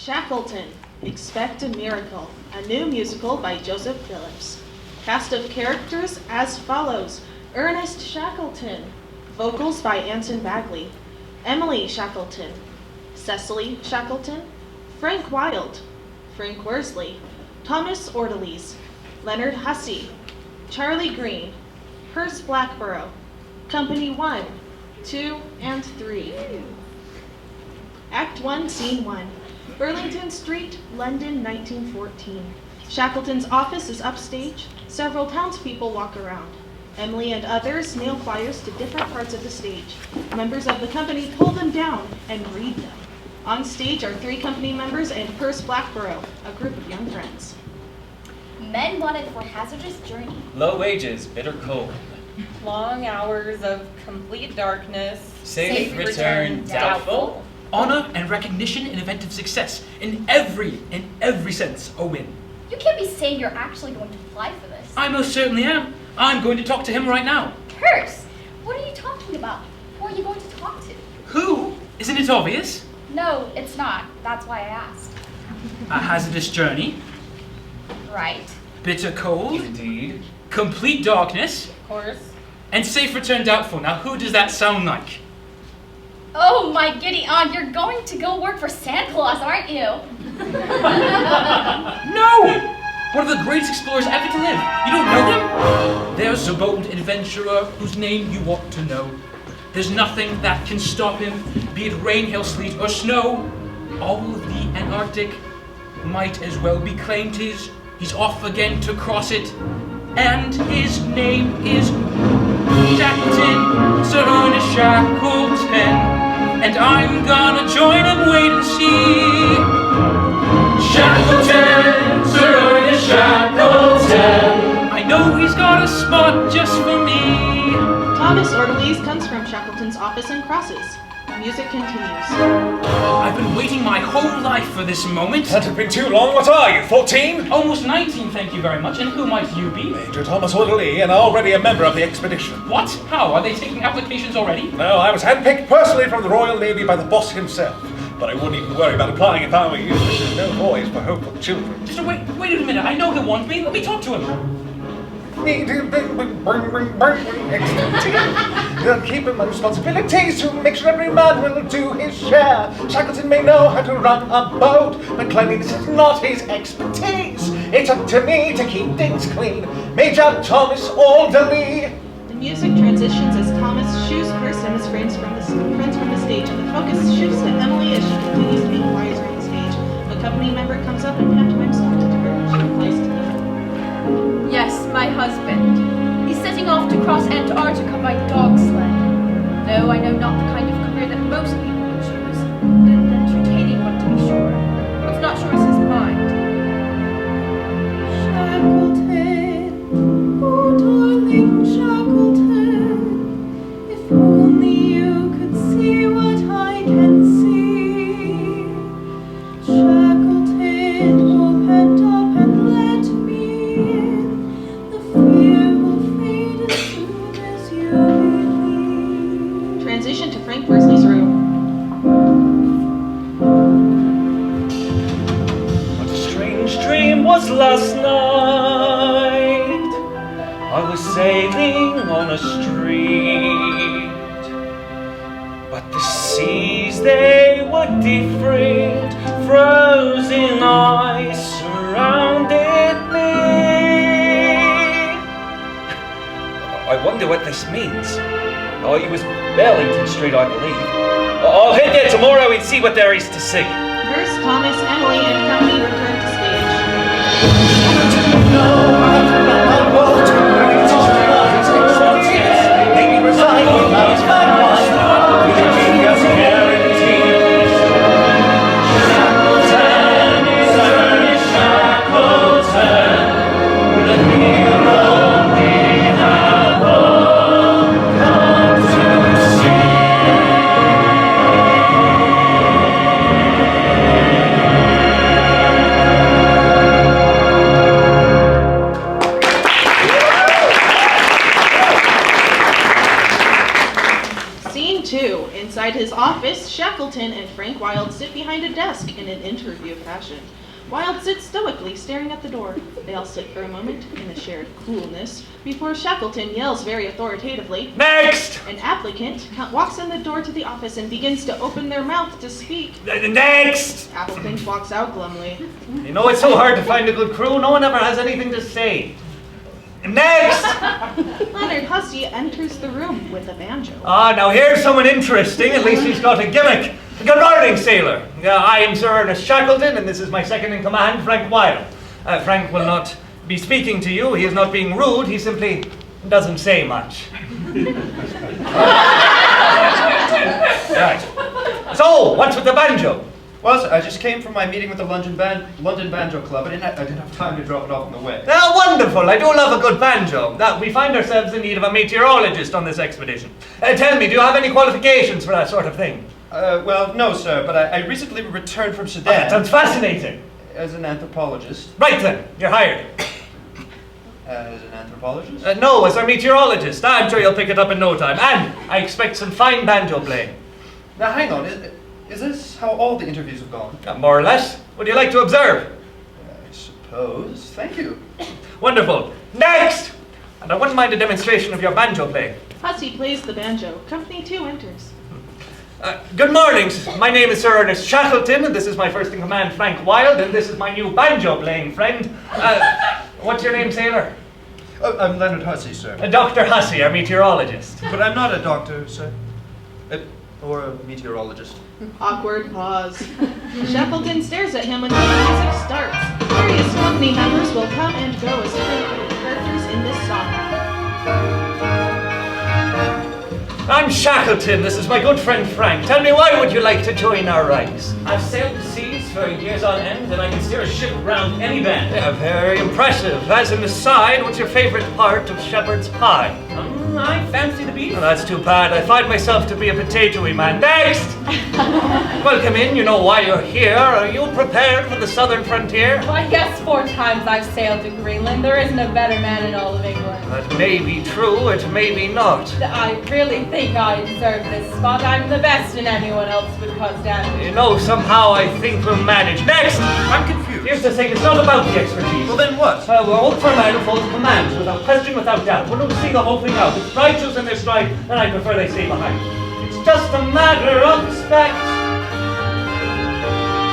Shackleton, Expect a Miracle, a new musical by Joseph Phillips. Cast of characters as follows: Ernest Shackleton, vocals by Anton Bagley, Emily Shackleton, Cecily Shackleton, Frank Wilde, Frank Worsley, Thomas Ortelies, Leonard Hussey, Charlie Green, Perce Blackborough, Company 1, 2, and 3. Act 1, Scene 1. Burlington Street, London, 1914. Shackleton's office is upstage. Several townspeople walk around. Emily and others nail flyers to different parts of the stage. Members of the company pull them down and read them. On stage are 3 company members and Perce Blackborough, a group of young friends. Men wanted for hazardous journey. Low wages, bitter cold. Long hours of complete darkness. Safe return, doubtful. Honor and recognition in event of success. In every sense, a win. You can't be saying you're actually going to apply for this. I most certainly am. I'm going to talk to him right now. Perce, what are you talking about? Who are you going to talk to? Who? Isn't it obvious? No, it's not. That's why I asked. A hazardous journey. Right. Bitter cold. Indeed. Complete darkness. Of course. And safe return doubtful. Now who does that sound like? Oh my giddy aunt, you're going to go work for Santa Claus, aren't you? No! One of the greatest explorers ever to live. You don't know him? There's a bold adventurer whose name you ought to know. There's nothing that can stop him, be it rain, hail, sleet, or snow. All of the Antarctic might as well be claimed his. He's off again to cross it. And his name is Shackleton, Sir Ernest Shackleton. And I'm gonna join him, wait and see. Shackleton, Sir Ernest Shackleton. I know he's got a spot just for me. Thomas Ortelies comes from Shackleton's office and crosses. The music continues. I've been waiting my whole life for this moment. Can't have been too long. What are you, 14? Almost 19, thank you very much. And who might you be? Major Thomas Orderly, and already a member of the expedition. What? How? Are they taking applications already? No, I was handpicked personally from the Royal Navy by the boss himself. But I wouldn't even worry about applying if I were you. There's no voice for hopeful children. Just wait a minute. I know he'll want me. Let me talk to him. They'll keep him my responsibilities to make sure every man will do his share. Shackleton may know how to run a boat, but cleanliness is not his expertise. It's up to me to keep things clean. Major Thomas Orderly. The music transitions as Thomas shoos Perce and his friends from the stage, and the focus shifts to Emily as she continues to make flyers around the stage. A company member comes up and pantomimes talks to her. She replies to them. Yes, my husband. He's setting off to cross Antarctica by dog sled. Though I know not the kind of career that most people would choose. An entertaining one, to be sure. What's not sure is his mind. Shackleton, oh darling Shackleton, if only you could see what I can see. Shackleton, opened up and let me in. The fear will fade as soon as you believe. Transition to Frank Worsley's room. What a strange dream was last night. I was sailing on a street, but the seas, they were different. Frozen ice surrounded me. I wonder what this means. Oh, it was Burlington Street, I believe. I'll head there tomorrow and see what there is to see. Perce, Thomas, Emily, and company return to stage. 2. Inside his office, Shackleton and Frank Wilde sit behind a desk in an interview fashion. Wilde sits stoically, staring at the door. They all sit for a moment in a shared coolness before Shackleton yells very authoritatively, Next! An applicant walks in the door to the office and begins to open their mouth to speak. Next! Applicant walks out glumly. You know, it's so hard to find a good crew. No one ever has anything to say. Next! Leonard Hussey enters the room with a banjo. Ah, now here's someone interesting. At least he's got a gimmick. Good morning, sailor. I am Sir Ernest Shackleton, and this is my second-in-command, Frank Wilde. Frank will not be speaking to you. He is not being rude. He simply doesn't say much. Right. So, what's with the banjo? Well, sir, I just came from my meeting with the London Banjo Club. I didn't have time to drop it off on the way. Wonderful. I do love a good banjo. We find ourselves in need of a meteorologist on this expedition. Tell me, do you have any qualifications for that sort of thing? Well, no, sir, but I recently returned from Sudan. That sounds fascinating. As an anthropologist. Right then, you're hired. As an anthropologist? No, as our meteorologist. I'm sure you'll pick it up in no time. And I expect some fine banjo playing. Now, hang on. Is this how all the interviews have gone? More or less. Would you like to observe? I suppose. Thank you. Wonderful. Next! And I wouldn't mind a demonstration of your banjo playing. Hussey plays the banjo. Company 2 enters. Good morning. My name is Sir Ernest Shackleton, and this is my first-in-command, Frank Wilde, and this is my new banjo-playing friend. What's your name, sailor? I'm Leonard Hussey, sir. Dr. Hussey, our meteorologist. But I'm not a doctor, sir. Or a meteorologist. Awkward pause. Shackleton stares at him until the music starts. Various company members will come and go as different characters in this song. I'm Shackleton. This is my good friend Frank. Tell me, why would you like to join our ranks? I've sailed the seas for years on end, and I can steer a ship around any bend. Yeah, very impressive. As an aside, what's your favorite part of shepherd's pie? I fancy the beef. Well, that's too bad. I find myself to be a potato-y man. Next! Welcome in. You know why you're here. Are you prepared for the southern frontier? Why, yes, 4 times I've sailed to Greenland. There isn't a better man in all of England. That may be true, it may be not. I really think I deserve this spot. I'm the best, and anyone else would cause damage. You know, somehow I think we'll manage. Next! I'm confused. Here's the thing, it's not about the expertise. Well, then what? We're all for a man who follows commands, without question, without doubt. We're going to see the whole thing out. It's righteous in their stride, and I prefer they stay behind. It's just a matter of respect.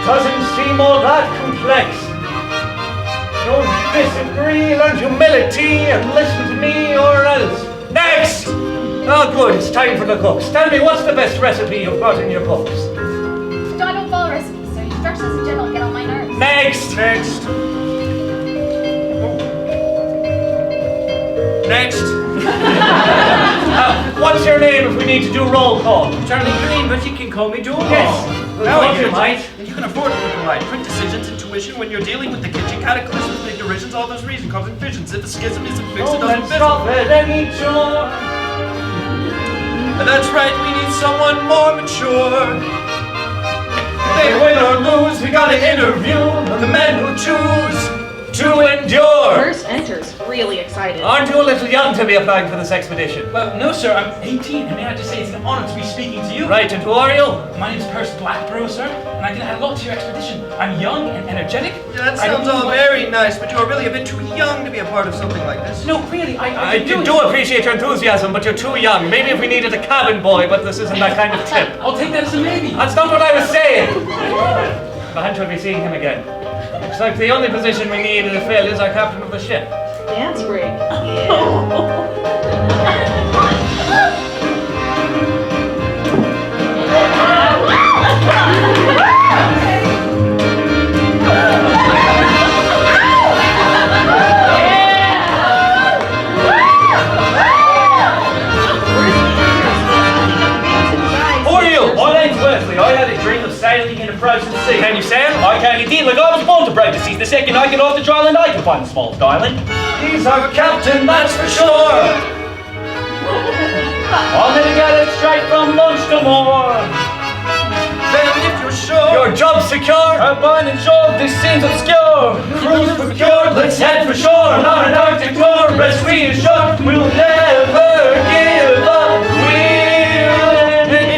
Doesn't seem all that complex. Don't disagree, learn humility, and listen to me, or else. Next! Oh, good, it's time for the cooks. Tell me, what's the best recipe you've got in your books? I don't follow recipes, so instructions in general get on my nerves. Next! Next! What's your name if we need to do roll call? Charlie Green, but you can call me Joel. Yes! Now I Love get you, it. mate. And you can afford to be polite. Quick decisions, intuition, when you're dealing with the kitchen, cataclysms, big derisions, all those reasons, causing visions. If the schism isn't fixed, it Don't doesn't let's fit. stop at any chore. And that's right, we need someone more mature. They win or lose, we gotta interview the men who choose to endure. Nurse enters, really excited. Aren't you a little young to be applying for this expedition? Well, no, sir, I'm 18, and may I just say it's an honor to be speaking to you. Right, and who are you? My name's Percy Blackborough, sir, and I can add a lot to your expedition. I'm young and energetic. Yeah, that I don't sounds all know what- very nice, but you're really a bit too young to be a part of something like this. No, really, I I can do it. do appreciate your enthusiasm, but you're too young. Maybe if we needed a cabin boy, but this isn't that kind of tip. I'll take that as a maybe. That's not what I was saying. The hunch will be seeing him again. Looks like the only position we need to fill is our captain of the ship. Dance break. Yeah. Who are you? My name's Wesley. I had a dream of sailing in a frozen sea. Can you sail? I can indeed. Like I was born to break the seas. The second I get off the dry land, I can find the smallest island. He's our captain, that's for sure. I'll never get it straight from lunch to more. Then if you're sure, Your job's secure. Urban and shore, this seems obscure. Crews procured, let's head for shore. Not an Arctic tour, rest we assured. We'll never give up. We'll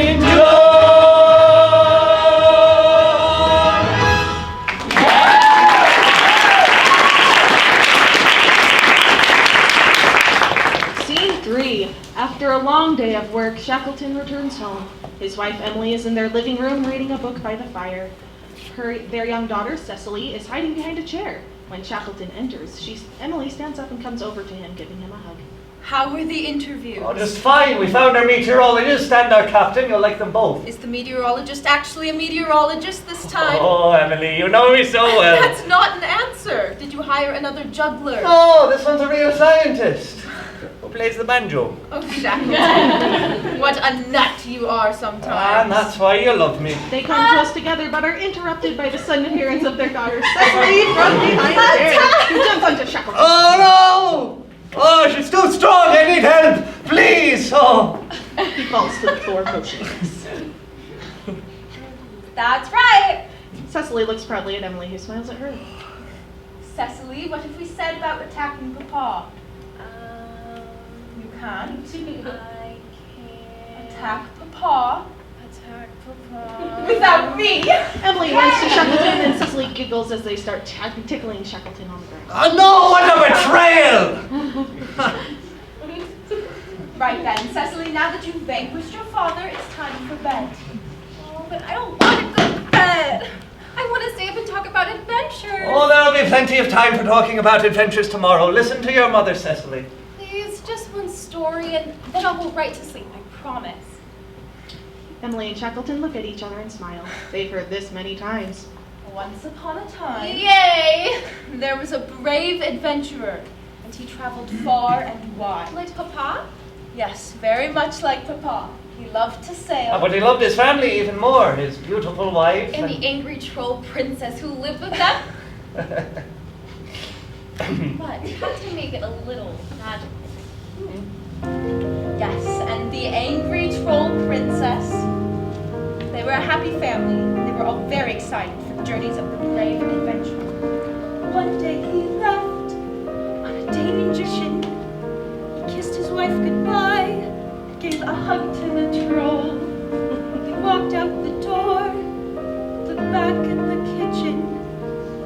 Scene 3. After a long day of work, Shackleton returns home. His wife Emily is in their living room reading a book by the fire. Their young daughter Cecily is hiding behind a chair. When Shackleton enters, Emily stands up and comes over to him, giving him a hug. How were the interviews? Oh, just fine. We found our meteorologist and our captain. You'll like them both. Is the meteorologist actually a meteorologist this time? Oh, Emily, you know me so well. That's not an answer. Did you hire another juggler? No, this one's a real scientist. Who plays the banjo? Oh, Shackleton. What a nut you are sometimes. And that's why you love me. They come close together, but are interrupted by the sudden appearance of their daughter Cecily from behind the chair, who jumps onto Shackleton. Oh, no! Oh, she's too strong. I need help. Please. Oh. He falls to the floor motionless. That's right. Cecily looks proudly at Emily, who smiles at her. Cecily, what have we said about attacking Papa? You can't. I can't Attack Papa. attack Papa. Without me! Emily runs to Shackleton, and Cecily giggles as they start tickling Shackleton on the ground. Oh, no, what a betrayal! Right then, Cecily, now that you've vanquished your father, it's time for bed. Oh, but I don't want to go to bed. I want to stay up and talk about adventures. Oh, there'll be plenty of time for talking about adventures tomorrow. Listen to your mother, Cecily. Please, just one story, and then I'll go right to sleep. I promise. Emily and Shackleton look at each other and smile. They've heard this many times. Once upon a time, Yay! there was a brave adventurer, and he traveled far and wide. Like Papa? Yes, very much like Papa. He loved to sail. But he loved his family even more, his beautiful wife. And the angry troll princess who lived with them? But you have to make it a little magical. Yes, and the angry troll princess. They were a happy family. They were all very excited for the journeys of the brave and adventurer. One day he left on a danger ship. He kissed his wife goodbye, gave a hug to the troll. He walked out the door, looked back in the kitchen.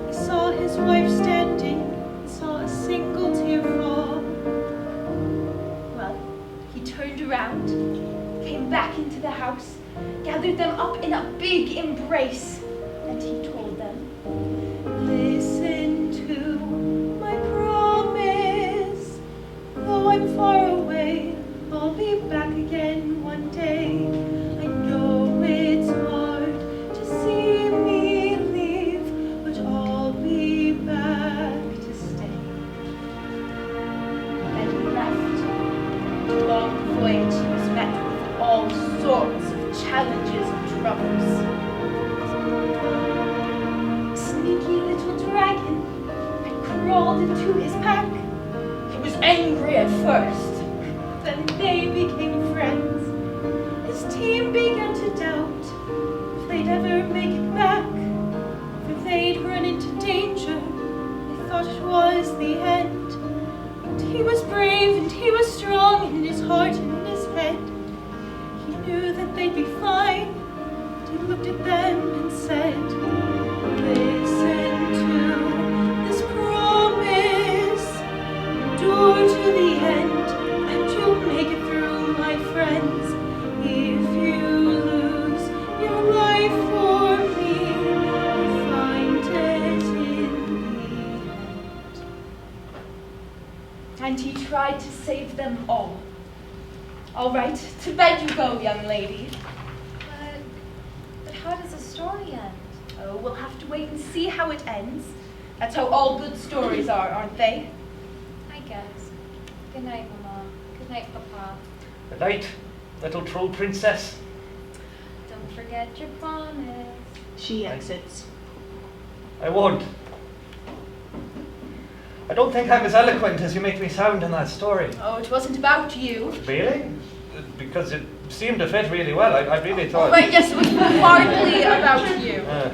He saw his wife standing, and saw a single tear fall. Well, he turned around, came back into the house, gathered them up in a big embrace, and he told them, "Listen to my promise. Though I'm far away, I'll be back again one day. I know it's hard to see me leave, but I'll be back to stay." And he left. The long voyage he was met with all sorts of challenges and troubles. A sneaky little dragon had crawled into his pack. He was angry at first, then they became friends. His team began to doubt if they'd ever make it back, for they'd run into danger. They thought it was the end. But he was brave and he was strong in his heart and in his head. He knew that they'd be fine. And he looked at them and said, "Listen to this promise. Endure to the end, and you'll make it through, my friends. If you lose your life for me, you'll find it in the end." And he tried to save them all. All right, to bed you go, young lady. But how does the story end? Oh, we'll have to wait and see how it ends. That's how all good stories are, aren't they? I guess. Good night, Mama. Good night, Papa. Good night, little troll princess. Don't forget your promise. She exits. I won't. I don't think I'm as eloquent as you make me sound in that story. Oh, it wasn't about you. Really? Because it seemed to fit really well. I really thought. Right, yes, it was hardly about you. Uh,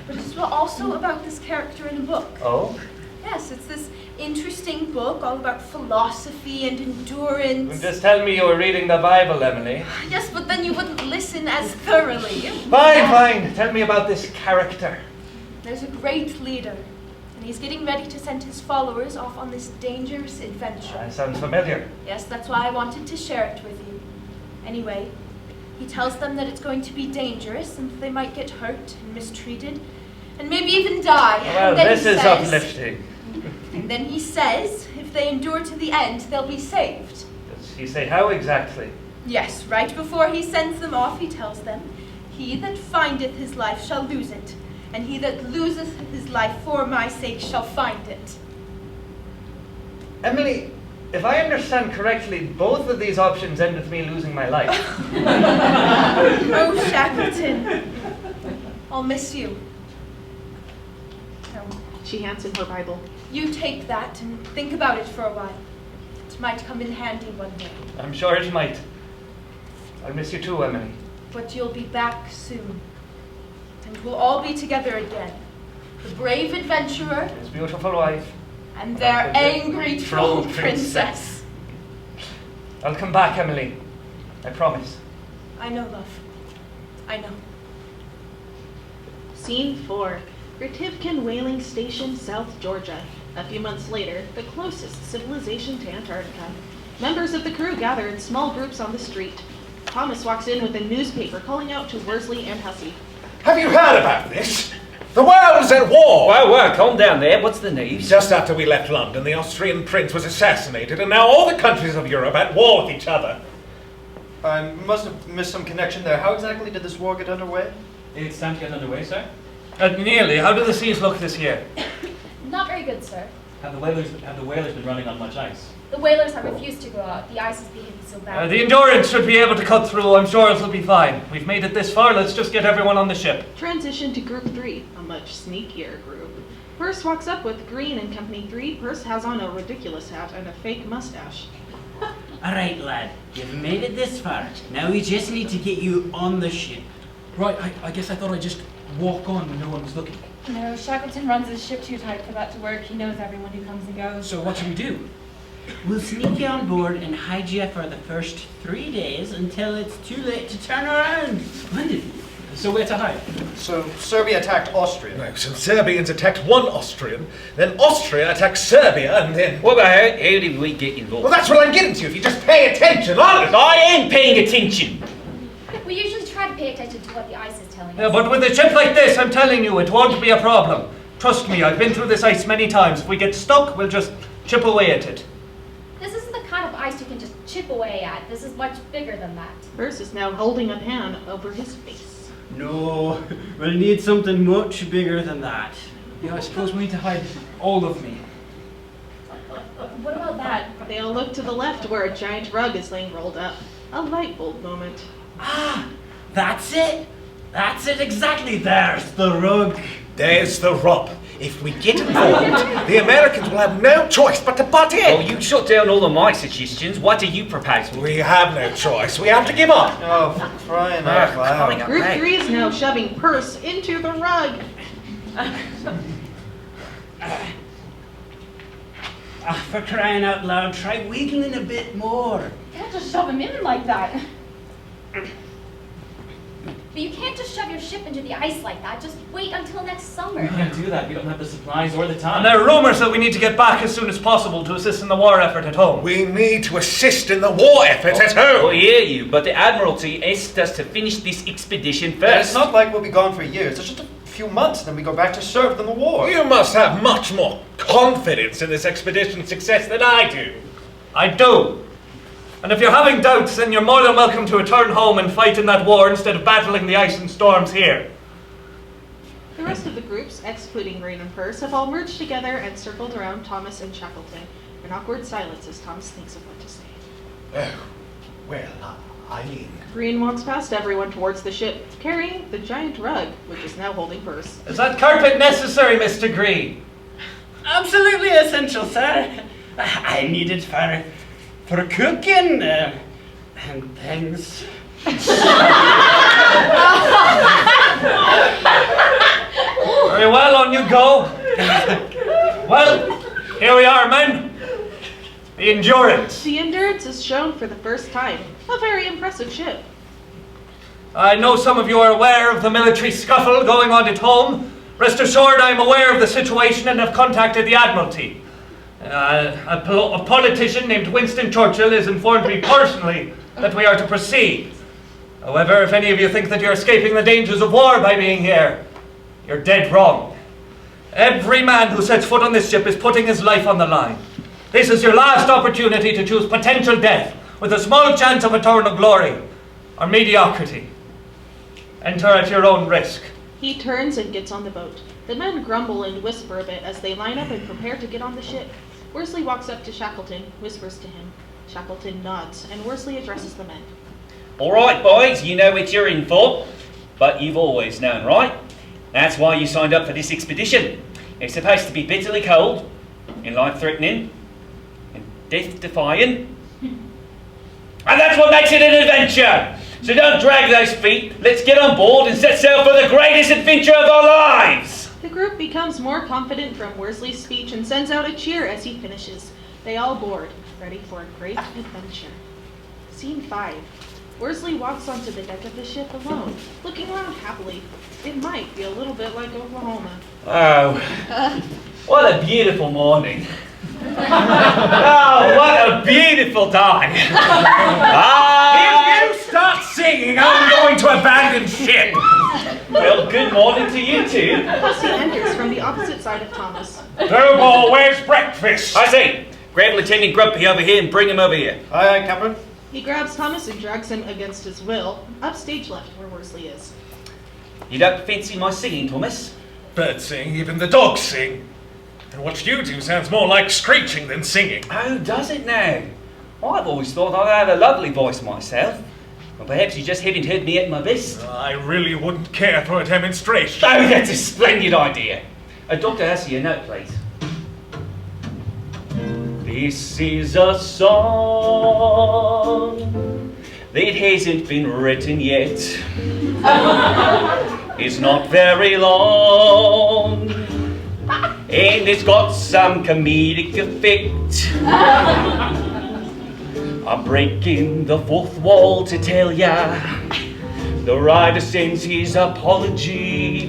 But it's also about this character in a book. oh? Yes, it's this interesting book all about philosophy and endurance. Just tell me you were reading the Bible, Emily. Yes, but then you wouldn't listen as thoroughly. Fine, fine. Tell me about this character. There's a great leader, and and he's getting ready to send his followers off on this dangerous adventure. Sounds familiar. Yes, that's why I wanted to share it with you. Anyway, he tells them that it's going to be dangerous and they might get hurt and mistreated and maybe even die. Well, and then this he is says, uplifting. And then he says, if they endure to the end, they'll be saved. Does he say how exactly? Yes, right before he sends them off, he tells them, he that findeth his life shall lose it, and he that loseth his life for my sake shall find it. Emily, if I understand correctly, both of these options end with me losing my life. Oh, Shackleton, I'll miss you. Now, She hands him her Bible. you take that and think about it for a while. It might come in handy one day, I'm sure it might. I miss you too, Emily. but you'll be back soon. And we'll all be together again. The brave adventurer His beautiful wife. and their angry troll princess. I'll come back, Emily. I promise. I know, love. I know. Scene 4. Retivkin Whaling Station, South Georgia. A few months later, the closest civilization to Antarctica. Members of the crew gather in small groups on the street. Thomas walks in with a newspaper calling out to Worsley and Hussey. Have you heard about this? The world's at war! Well, calm down there. What's the news? Just after we left London, the Austrian prince was assassinated, and now all the countries of Europe are at war with each other. I must have missed some connection there. How exactly did this war get underway? It's time to get underway, sir. Nearly. How do the seas look this year? Not very good, sir. Have the whalers been running on much ice? The whalers have refused to go out. The ice is behaving so badly. The Endurance should be able to cut through. I'm sure it'll be fine. We've made it this far. Let's just get everyone on the ship. Transition to Group 3, a much sneakier group. Perce walks up with Green and Company 3. Perce has on a ridiculous hat and a fake mustache. Alright, lad. You've made it this far. Now we just need to get you on the ship. Right, I guess I thought I'd just walk on when no one was looking. No, Shackleton runs his ship too tight for that to work. He knows everyone who comes and goes. So what should we do? We'll sneak you on board and hide you for the first 3 days until it's too late to turn around. Splendid. So where to hide? So Serbia attacked Austria. No, so Serbians attacked one Austrian, then Austria attacked Serbia, and then... Well, how did we get involved? Well, that's what I'm getting to, if you just pay attention, honest! I am paying attention. We usually try to pay attention to what the ice is telling us. Yeah, but with a ship like this, I'm telling you, it won't be a problem. Trust me, I've been through this ice many times. If we get stuck, we'll just chip away at it. This isn't the kind of ice you can just chip away at. This is much bigger than that. Perce is now holding a pan over his face. No, we'll need something much bigger than that. Yeah, I suppose we need to hide all of me. What about that? They all look to the left where a giant rug is laying rolled up. A light bulb moment. Ah, that's it. That's it exactly. There's the rug. There's the rub. If we get involved, the Americans will have no choice but to butt Well, in. you shot down all of my suggestions. What do you propose? We have no choice. We have to give up. Oh, for crying out coming loud. up. Group Right. 3 is now shoving Perce into the rug. For crying out loud, try wiggling a bit more. You can't just shove him in like that. But you can't just shove your ship into the ice like that. Just wait until next summer. We can't do that. We don't have the supplies or the time. And there are rumors that we need to get back as soon as possible to assist in the war effort at home. We need to assist in the war effort at Oh, home. hear you, but the Admiralty asked us to finish this expedition first. It's not like we'll be gone for years. It's just a few months, then we go back to serve them the war. You must have much more confidence in this expedition's success than I do. I do. And if you're having doubts, then you're more than welcome to return home and fight in that war instead of battling the ice and storms here. The rest of the groups, excluding Green and Perce, have all merged together and circled around Thomas and Shackleton. An awkward silence as Thomas thinks of what to say. Oh, well, Eileen. Green walks past everyone towards the ship, carrying the giant rug, which is now holding Perce. Is that carpet necessary, Mr. Green? Absolutely essential, sir. I need it for cooking and things. Very well, on you go. Well, here we are, men. The Endurance. The Endurance is shown for the first time. A very impressive ship. I know some of you are aware of the military scuffle going on at home, Rest assured, I am aware of the situation and have contacted the Admiralty. A politician named Winston Churchill has informed me personally that we are to proceed. However, if any of you think that you're escaping the dangers of war by being here, you're dead wrong. Every man who sets foot on this ship is putting his life on the line. This is your last opportunity to choose potential death with a small chance of eternal glory or mediocrity. Enter at your own risk. He turns and gets on the boat. The men grumble and whisper a bit as they line up and prepare to get on the ship. Worsley walks up to Shackleton, whispers to him. Shackleton nods, and Worsley addresses the men. All right, boys, you know what you're in for, but you've always known, right? That's why you signed up for this expedition. It's supposed to be bitterly cold, and life-threatening, and death-defying. And that's what makes it an adventure! So don't drag those feet, let's get on board and set sail for the greatest adventure of our lives! The group becomes more confident from Worsley's speech and sends out a cheer as he finishes. They all board, ready for a great adventure. Scene 5. Worsley walks onto the deck of the ship alone, looking around happily. It might be a little bit like Oklahoma. Oh, what a beautiful morning. Oh, what a beautiful day. If you start singing, I'm going to abandon ship. Well, good morning to you too. Hussey enters from the opposite side of Thomas. Doughball, where's breakfast? I see. Grab Lieutenant Grumpy over here and bring him over here. Aye, aye, Captain. He grabs Thomas and drags him against his will, up stage left where Worsley is. You don't fancy my singing, Thomas? Birds sing, even the dogs sing. And what you do sounds more like screeching than singing. Oh, does it now? I've always thought I had a lovely voice myself. Or perhaps you just haven't heard me at my best. I really wouldn't care for a demonstration. Oh, that's a splendid idea. Dr. Hussey, a note, please. This is a song that hasn't been written yet. It's not very long, and it's got some comedic effect. I'm breaking the fourth wall to tell ya the writer sends his apology.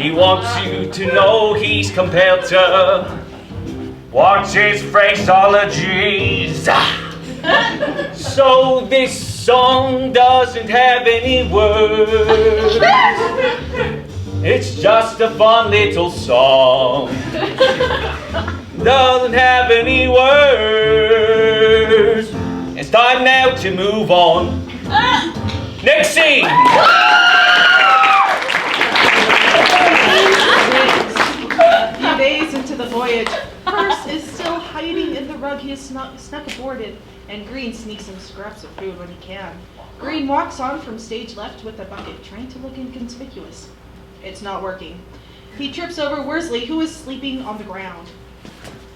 He wants you to know he's compelled to watch his phraseologies. So this song doesn't have any words. It's just a fun little song. Doesn't have any words. It's time now to move on. Next scene. A few days into the voyage, Purse is still hiding in the rug he has snuck aboard in, and Green sneaks some scraps of food when he can. Green walks on from stage left with a bucket, trying to look inconspicuous. It's not working. He trips over Worsley, who is sleeping on the ground.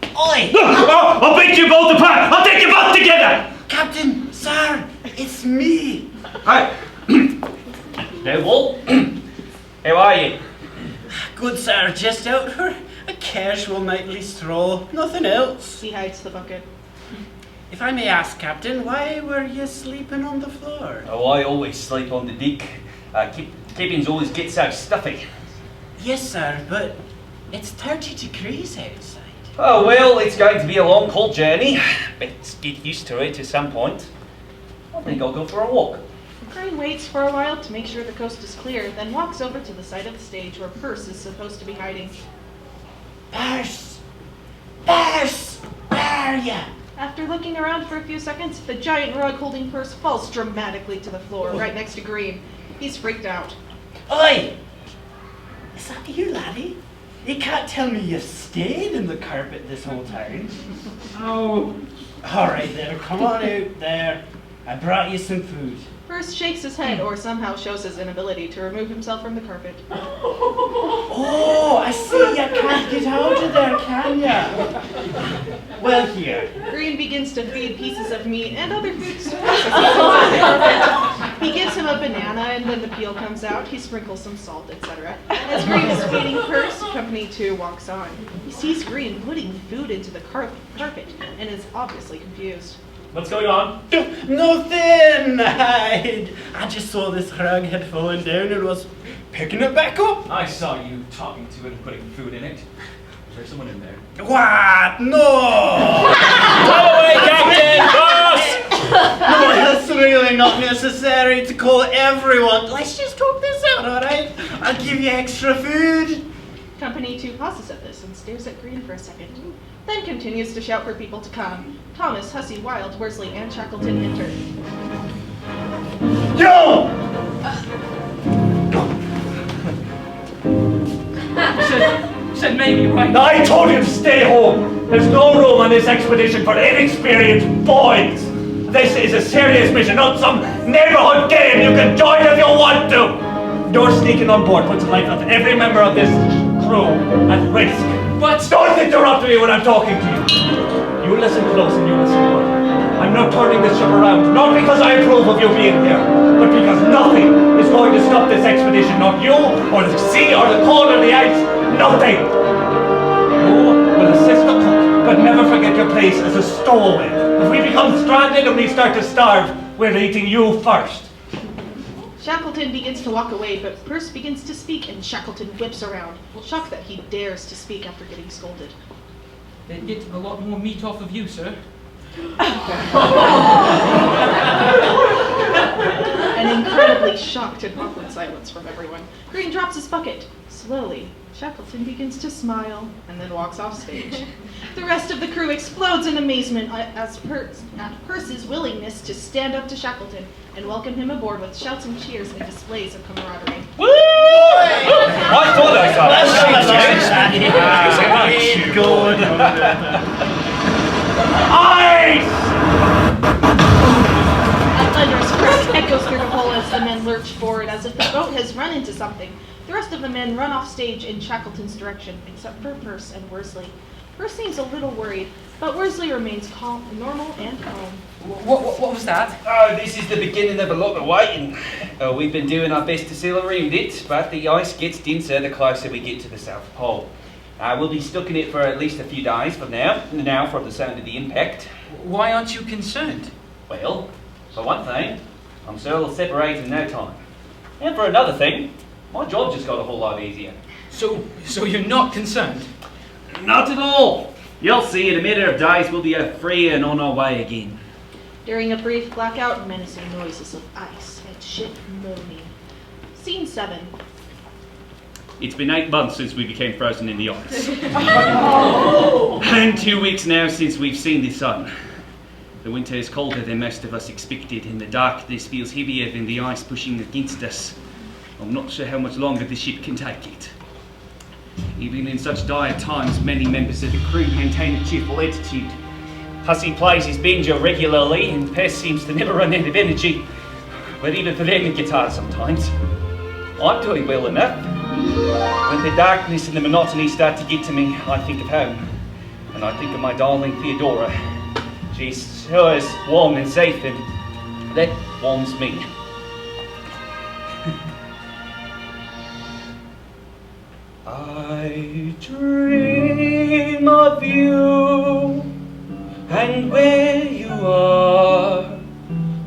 Oi! I'll beat you both apart! I'll take you both together! Captain, sir, it's me. Hi. Now, Walt, how are you? Good, sir, just out for a casual nightly stroll, nothing else. He hides the bucket. If I may ask, Captain, why were you sleeping on the floor? Oh, I always sleep on the deck. Cabins always get so stuffy. Yes, sir, but it's 30 degrees outside. Oh, well, it's going to be a long, cold journey. Let's get used to it at some point. I think I'll go for a walk. Green waits for a while to make sure the coast is clear, then walks over to the side of the stage where Purse is supposed to be hiding. Purse! Purse! Where are you? After looking around for a few seconds, the giant rug holding Purse falls dramatically to the floor, right next to Green. He's freaked out. Oi! Is that you, laddie? You can't tell me you stayed in the carpet this whole time. Oh. Alright then, come on out there. I brought you some food. Purse shakes his head or somehow shows his inability to remove himself from the carpet. Oh, I see you can't get out of there, can ya? Well, here. Green begins to feed pieces of meat and other foods to Purse as he sits on the carpet. He gives him a banana, and when the peel comes out, he sprinkles some salt, etc. As Green is feeding Purse, Company 2 walks on. He sees Green putting food into the carpet and is obviously confused. What's going on? Nothing! I just saw this rug had fallen down and was picking it back up. I saw you talking to it and putting food in it. Is there someone in there? What? No! Go away, Captain! Boss! No, it's really not necessary to call everyone. Let's just talk this out, alright? I'll give you extra food. Company 2 pauses at this and stares at Green for a second, then continues to shout for people to come. Thomas, Hussey, Wilde, Worsley, and Shackleton enter. Yo! You said maybe, right? I told you to stay home. There's no room on this expedition for inexperienced boys. This is a serious mission, not some neighborhood game you can join if you want to. Your sneaking on board puts the life of every member of this crew at risk. But Don't interrupt me when I'm talking to you. You listen close and you listen well. I'm not turning this ship around, not because I approve of you being here, but because nothing is going to stop this expedition. Not you, or the sea, or the cold, or the ice. Nothing. You will assist the cook, but never forget your place as a stowaway. If we become stranded and we start to starve, we're eating you first. Shackleton begins to walk away, but Perce begins to speak and Shackleton whips around, shocked that he dares to speak after getting scolded. they'd get a lot more meat off of you, sir. An incredibly shocked and awkward silence from everyone. Green drops his bucket. Slowly, Shackleton begins to smile and then walks off stage. The rest of the crew explodes in amazement at Perce's willingness to stand up to Shackleton and welcome him aboard with shouts and cheers and displays of camaraderie. Woo! I thought I saw that. Good. Ice! A thunderous crash echoes through the hull as the men lurch forward as if the boat has run into something. The rest of the men run off stage in Shackleton's direction, except for Perce and Worsley. Perce seems a little worried, but Worsley remains calm, normal, and calm. What was that? Oh, this is the beginning of a lot of waiting. We've been doing our best to sail around it, but the ice gets denser the closer we get to the South Pole. We'll be stuck in it for at least a few days from now from the sound of the impact. Why aren't you concerned? Well, for one thing, I'm sure it'll separate in no time. And for another thing, my job just got a whole lot easier. So you're not concerned? Not at all. You'll see in a matter of days we'll be free and on our way again. During a brief blackout, menacing noises of ice and ship moaning. Scene 7. It's been 8 months since we became frozen in the ice. And 2 weeks now since we've seen the sun. The winter is colder than most of us expected, and the darkness feels heavier than the ice pushing against us. I'm not sure how much longer the ship can take it. Even in such dire times, many members of the crew maintain a cheerful attitude. Hussey plays his banjo regularly, and Perce seems to never run out of energy. But even for them, a guitar sometimes. I'm doing well enough. When the darkness and the monotony start to get to me, I think of home. And I think of my darling Theodora. She's always warm and safe, and that warms me. I dream of you and where you are.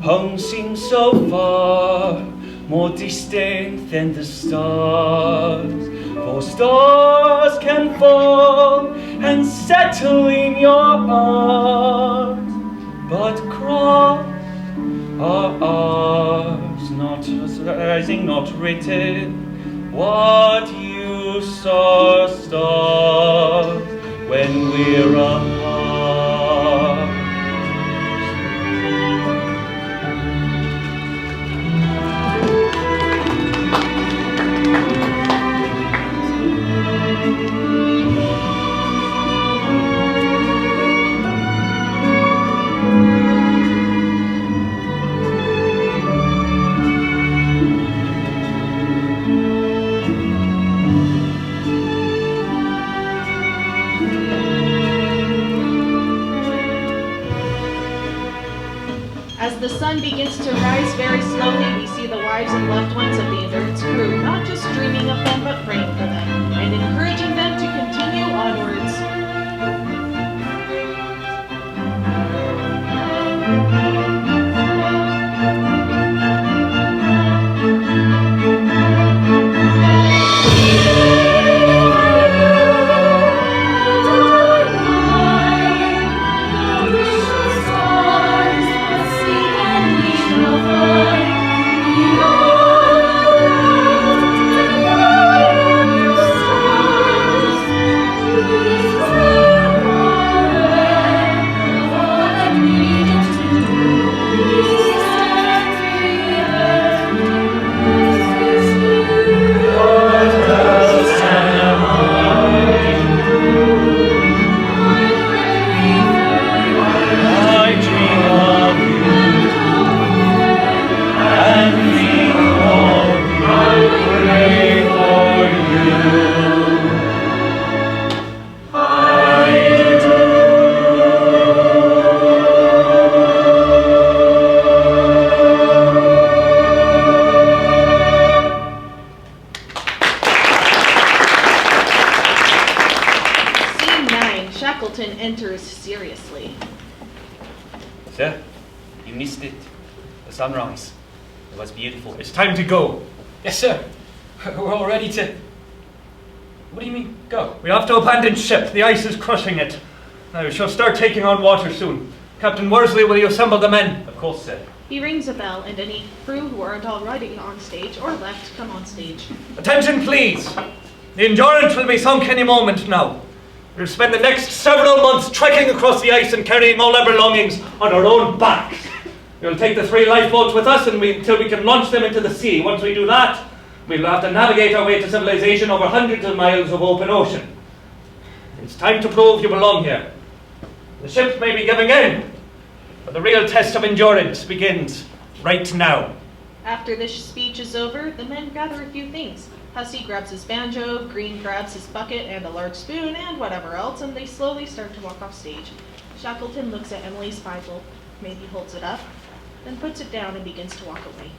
Home seems so far, more distant than the stars. For stars can fall and settle in your arms, but cross are ours, not rising, not written. What you saw stars when we're apart. As the sun begins to rise very slowly, we see the wives and loved ones of the Endurance crew, not just dreaming of them, but praying for them, and encouraging them to continue onwards. seriously. Sir, you missed it. The sunrise. It was beautiful. It's time to go. Yes, sir. We're all ready to... What do you mean, go? We have to abandon ship. The ice is crushing it. Now, we shall start taking on water soon. Captain Worsley, will you assemble the men? Of course, sir. He rings a bell, and any crew who aren't already on stage or left come on stage. Attention, please. The Endurance will be sunk any moment now. We'll spend the next several months trekking across the ice and carrying all our belongings on our own backs. We'll take the 3 lifeboats with us until we can launch them into the sea. Once we do that, we'll have to navigate our way to civilization over hundreds of miles of open ocean. It's time to prove you belong here. The ship may be giving in, but the real test of endurance begins right now. After this speech is over, the men gather a few things. Hussey grabs his banjo, Green grabs his bucket and a large spoon, and whatever else, and they slowly start to walk off stage. Shackleton looks at Emily's Bible, maybe holds it up, then puts it down and begins to walk away.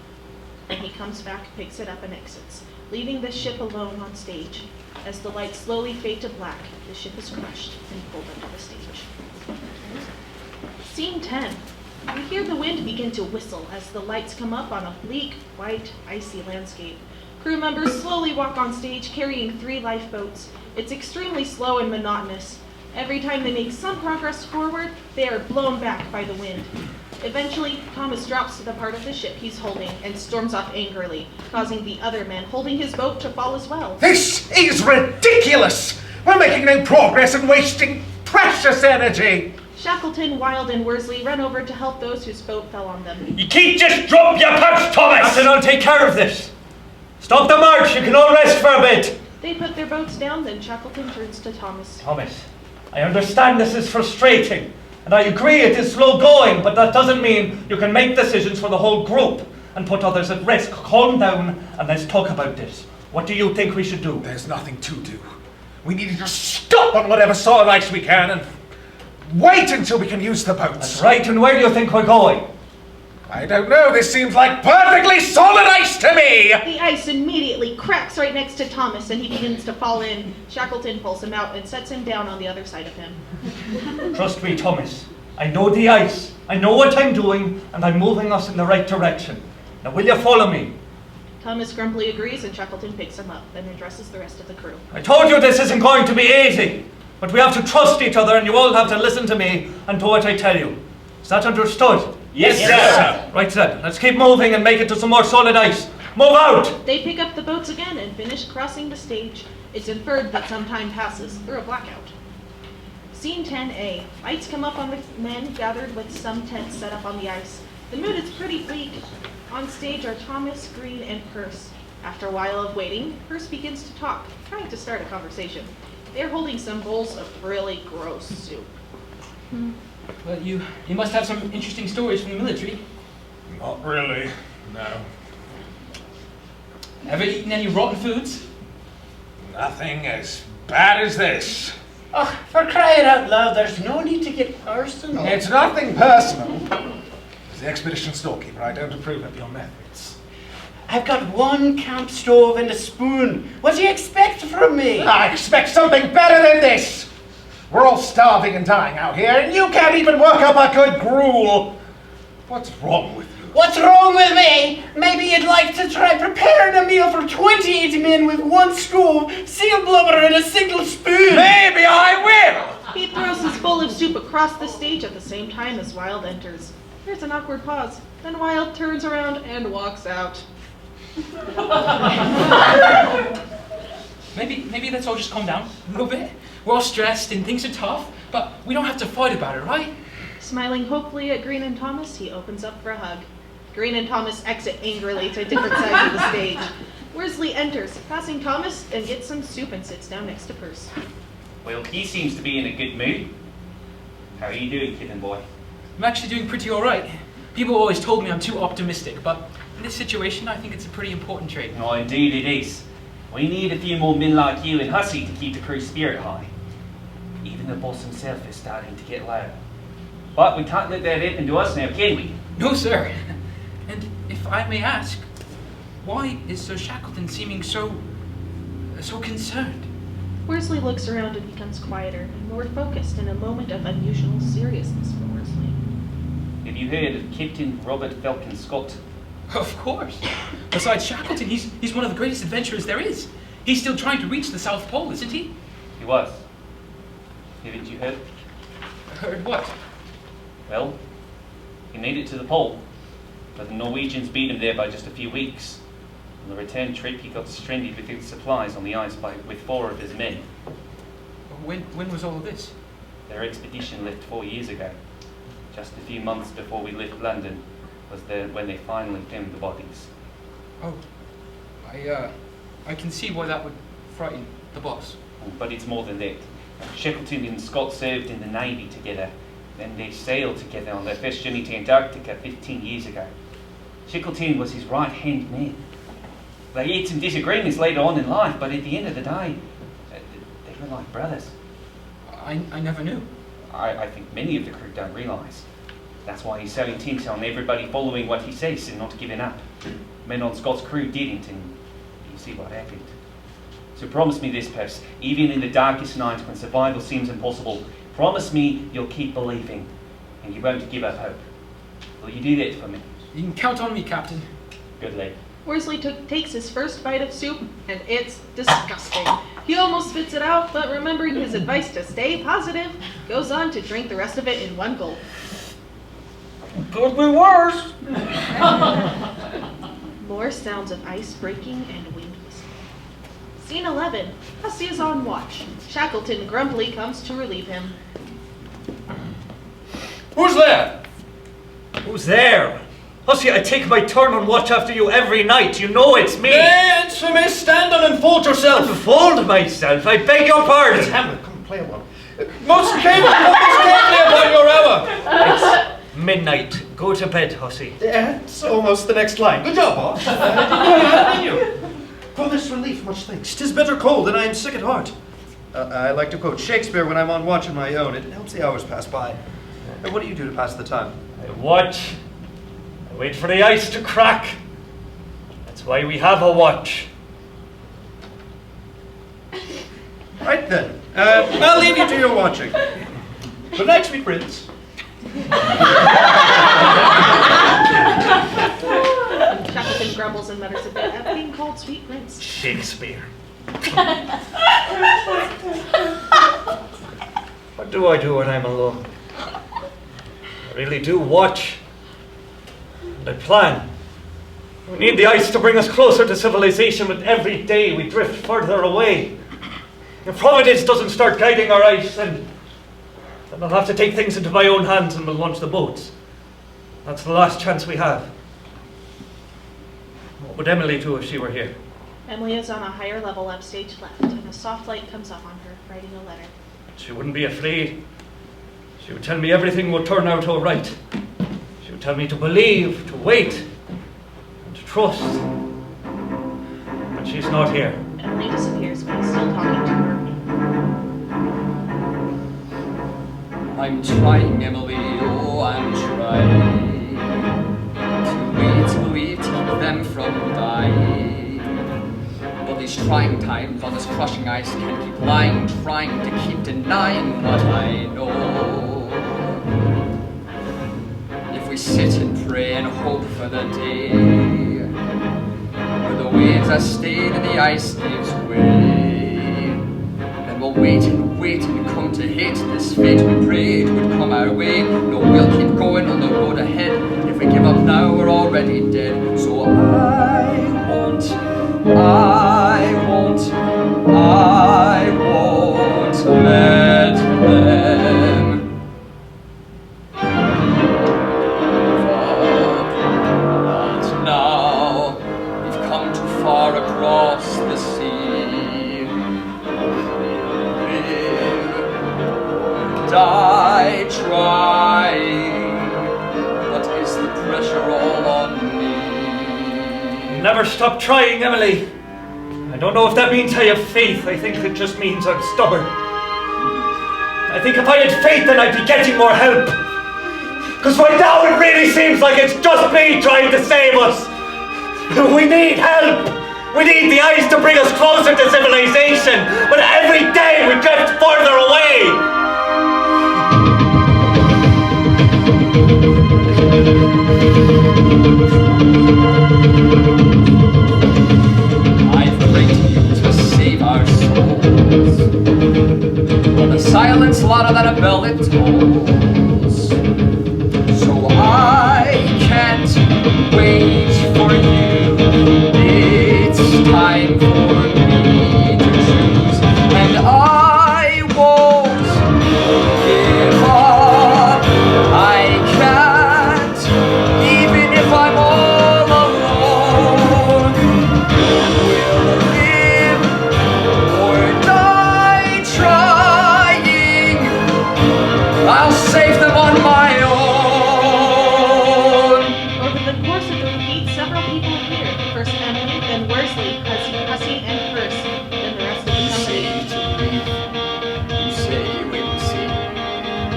Then he comes back, picks it up, and exits, leaving the ship alone on stage. As the lights slowly fade to black, the ship is crushed and pulled onto the stage. Scene 10. We hear the wind begin to whistle as the lights come up on a bleak, white, icy landscape. Crew members slowly walk on stage carrying 3 lifeboats. It's extremely slow and monotonous. Every time they make some progress forward, they are blown back by the wind. Eventually, Thomas drops to the part of the ship he's holding and storms off angrily, causing the other men holding his boat to fall as well. This is ridiculous! We're making no progress and wasting precious energy! Shackleton, Wilde, and Worsley run over to help those whose boat fell on them. You can't just drop your punch, Thomas! Captain, I'll take care of this. Stop the march, you can all rest for a bit. They put their boats down, then Shackleton turns to Thomas. Thomas, I understand this is frustrating, and I agree it is slow going, but that doesn't mean you can make decisions for the whole group and put others at risk. Calm down and let's talk about this. What do you think we should do? There's nothing to do. We need to just stop on whatever solid ice we can and wait until we can use the boats. That's right, and where do you think we're going? I don't know, this seems like perfectly solid ice to me! The ice immediately cracks right next to Thomas and he begins to fall in. Shackleton pulls him out and sets him down on the other side of him. Trust me, Thomas. I know the ice, I know what I'm doing, and I'm moving us in the right direction. Now will you follow me? Thomas grumpily agrees and Shackleton picks him up, then addresses the rest of the crew. I told you this isn't going to be easy, but we have to trust each other and you all have to listen to me and do what I tell you. Is that understood? Yes, sir. Right then, let's keep moving and make it to some more solid ice. Move out! They pick up the boats again and finish crossing the stage. It's inferred that some time passes through a blackout. Scene 10A. Lights come up on the men gathered with some tents set up on the ice. The mood is pretty bleak. On stage are Thomas, Green, and Perce. After a while of waiting, Perce begins to talk, trying to start a conversation. They're holding some bowls of really gross soup. Well, you must have some interesting stories from the military. Not really, no. Ever eaten any rotten foods? Nothing as bad as this. Oh, for crying out loud, there's no need to get personal. It's nothing personal. As the expedition storekeeper, I don't approve of your methods. I've got 1 camp stove and a spoon. What do you expect from me? I expect something better than this. We're all starving and dying out here, and you can't even work up a good gruel. What's wrong with you? What's wrong with me? Maybe you'd like to try preparing a meal for 28 men with 1 stove, seal blubber, and a single spoon. Maybe I will! He throws his bowl of soup across the stage at the same time as Wilde enters. There's an awkward pause. Then Wilde turns around and walks out. Maybe let's all just calm down a little bit. We're all stressed and things are tough, but we don't have to fight about it, right? Smiling hopefully at Green and Thomas, he opens up for a hug. Green and Thomas exit angrily to different sides of the stage. Worsley enters, passing Thomas, and gets some soup and sits down next to Perce. Well, he seems to be in a good mood. How are you doing, kitten boy? I'm actually doing pretty all right. People always told me I'm too optimistic, but in this situation, I think it's a pretty important trait. Oh, indeed it is. We need a few more men like you and Hussey to keep the crew's spirit high. Even the boss himself is starting to get low. But we can't let that happen to us now, can we? No, sir. And if I may ask, why is Sir Shackleton seeming so concerned? Worsley looks around and becomes quieter and more focused in a moment of unusual seriousness for Worsley. Have you heard of Captain Robert Falcon Scott? Of course. Besides Shackleton, he's one of the greatest adventurers there is. He's still trying to reach the South Pole, isn't he? He was. Haven't you heard? Heard what? Well, he made it to the pole, but the Norwegians beat him there by just a few weeks. On the return trip, he got stranded with his supplies on the ice with 4 of his men. When was all of this? Their expedition left 4 years ago. Just a few months before we left London was when they finally found the bodies. Oh, I can see why that would frighten the boss. But it's more than that. Shackleton and Scott served in the Navy together. Then they sailed together on their first journey to Antarctica 15 years ago. Shackleton was his right-hand man. They had some disagreements later on in life, but at the end of the day, they were like brothers. I never knew. I think many of the crew don't realise. That's why he's so intent on everybody following what he says and not giving up. Men on Scott's crew didn't, and you see what happened. So promise me this, Percy, even in the darkest night when survival seems impossible, promise me you'll keep believing and you won't give up hope. Will you do that for me? You can count on me, Captain. Good lad. Worsley takes his first bite of soup, and it's disgusting. He almost spits it out, but remembering his advice to stay positive, goes on to drink the rest of it in one gulp. Could be worse. More sounds of ice breaking and wind whistling. Scene 11. Hussey is on watch. Shackleton grumpily comes to relieve him. Who's there? Who's there? Hussey, I take my turn on watch after you every night. You know it's me. Answer me, stand and unfold yourself. Unfold myself? I beg your pardon. It's Hamlet, come play one. Most carefully about your hour. It's midnight. Go to bed, Hussey. Yeah, it's almost the next line. Good job, boss. For this relief, much thanks. 'Tis bitter cold, and I am sick at heart. I like to quote Shakespeare when I'm on watch on my own. It helps the hours pass by. What do you do to pass the time? I watch. I wait for the ice to crack. That's why we have a watch. Right then. I'll leave you to your watching. Good night, sweet prince. Shackleton grumbles and mutters a bit at being called sweet prince. Shakespeare. What do I do when I'm alone? I really do watch. And I plan. We need the ice to bring us closer to civilization, but every day we drift further away. If Providence doesn't start guiding our ice, then I'll have to take things into my own hands and we'll launch the boats. That's the last chance we have. What would Emily do if she were here? Emily is on a higher level upstage left, and a soft light comes up on her, writing a letter. She wouldn't be afraid. She would tell me everything would turn out all right. She would tell me to believe, to wait, and to trust. But she's not here. Emily disappears, but is still talking to her. I'm trying, Emily, oh, I'm trying to wait, to keep them from dying. But these trying times on this crushing ice can't keep lying, trying to keep denying what I know. If we sit and pray and hope for the day where the waves are stayed and the ice gives way, then we'll wait and come to hate this fate we prayed would come our way. No, we'll keep going on the road ahead. If we give up now, we're already dead. So I won't let them but now we've come too far across the sea. Die trying, but is the pressure all on me? Never stop trying, Emily. I don't know if that means I have faith. I think it just means I'm stubborn. I think if I had faith, then I'd be getting more help. Because right now it really seems like it's just me trying to save us. We need help. We need the ice to bring us closer to civilization, but every day we drift further away. I've prayed you to save our souls, but the silence louder than a bell it tolls. So I can't wait for you. It's time for me to choose, and I won't give up. I can't, even if I'm all alone. We'll live or die trying. I'll save them on my own. Over the course of the repeat, several people appear. First Emily, then Worsley, Hussey, and First, then the rest of the company. You say, wait and see.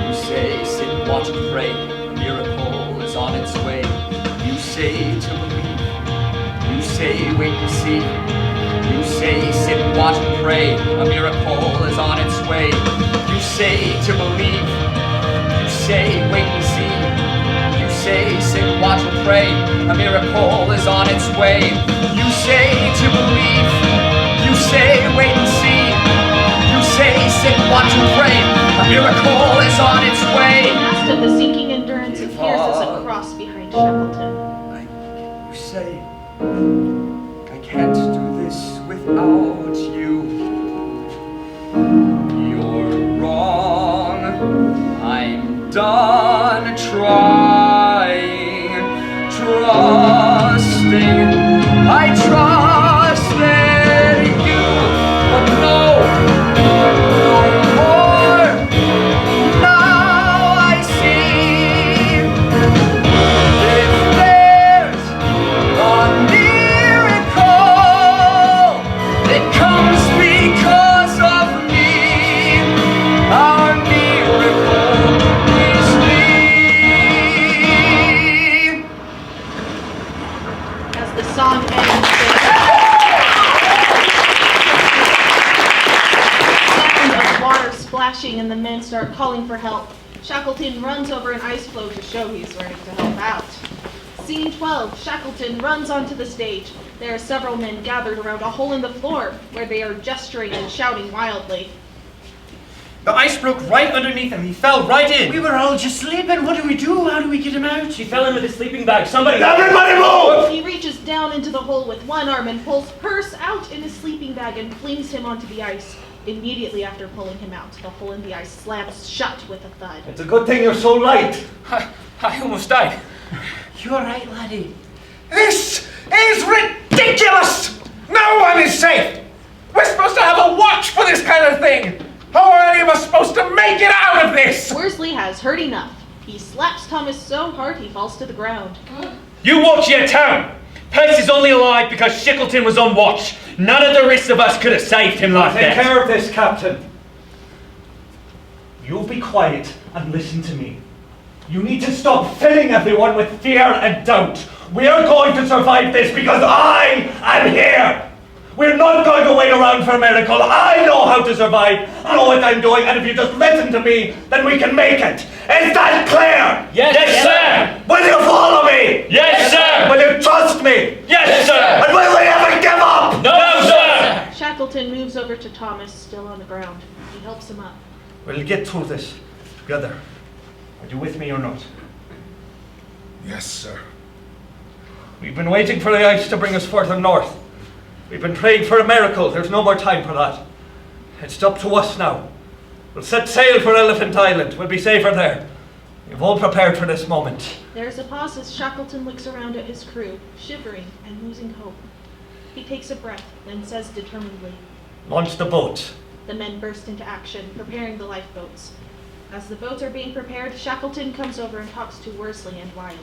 You say, sit, watch and pray. A miracle is on its way. You say to believe. You say, wait and see. You say, sit, watch and pray. A miracle is on its way. You say to believe. You say, wait and see. You say, sit, watch and pray. A miracle is on its way. You say to believe. You say, wait and see. You say, sit, watch and pray. A miracle is on its way. The last of the sinking endurance appears as a cross behind Shackleton. You say, I can't do this without you. You're wrong. I'm done trying, trusting. I trusted you, but no more. Now I see if there's a miracle, it comes because of me. Our miracle is me. As the song ends, sound of water splashing and the men start calling for help. Shackleton runs over an ice floe to show he's ready to help out. Scene 12, Shackleton runs onto the stage. There are several men gathered around a hole in the floor where they are gesturing and shouting wildly. The ice broke right underneath him. He fell right in. We were all just sleeping. What do we do? How do we get him out? She fell into the sleeping bag. Somebody, everybody move! He reaches down into the hole with one arm and pulls Purse out in his sleeping bag and flings him onto the ice. Immediately after pulling him out, the hole in the ice slams shut with a thud. It's a good thing you're so light. I almost died. You're right, laddie. This is ridiculous! No one is safe! We're supposed to have a watch for this kind of thing! How are any of us supposed to make it out of this? Worsley has heard enough. He slaps Thomas so hard he falls to the ground. You watch your tongue! Percy is only alive because Shackleton was on watch. None of the rest of us could have saved him like Take that. care of this, Captain. You be quiet and listen to me. You need to stop filling everyone with fear and doubt. We are going to survive this because I am here. We're not going to wait around for a miracle. I know how to survive. I know what I'm doing, and if you just listen to me, then we can make it. Is that clear? Yes, sir! Will you follow me? Yes, sir! Will you trust me? Yes, sir! And will we ever give up? No, sir! Shackleton moves over to Thomas, still on the ground. He helps him up. We'll get through this together. Are you with me or not? Yes, sir. We've been waiting for the ice to bring us further north. We've been praying for a miracle. There's no more time for that. It's up to us now. We'll set sail for Elephant Island. We'll be safer there. We've all prepared for this moment. There's a pause as Shackleton looks around at his crew, shivering and losing hope. He takes a breath, then says determinedly, Launch the boat. The men burst into action, preparing the lifeboats. As the boats are being prepared, Shackleton comes over and talks to Worsley and Wild.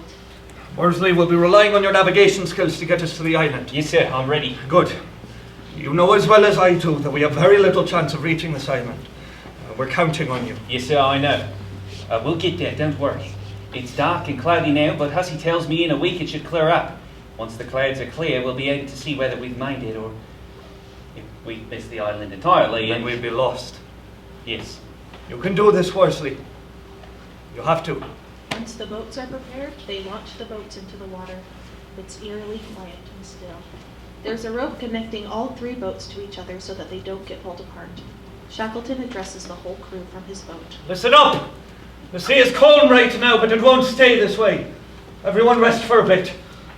Worsley, we'll be relying on your navigation skills to get us to the island. Yes, sir, I'm ready. Good. You know as well as I do that we have very little chance of reaching this island. We're counting on you. Yes, sir, I know. We'll get there, don't worry. It's dark and cloudy now, but Hussey tells me in a week it should clear up. Once the clouds are clear, we'll be able to see whether we've made it or if we've missed the island entirely. Then we'll be lost. Yes. You can do this, Worsley. You have to. Once the boats are prepared, they launch the boats into the water. It's eerily quiet and still. There's a rope connecting all 3 boats to each other so that they don't get pulled apart. Shackleton addresses the whole crew from his boat. Listen up! The sea is calm right now, but it won't stay this way. Everyone rest for a bit.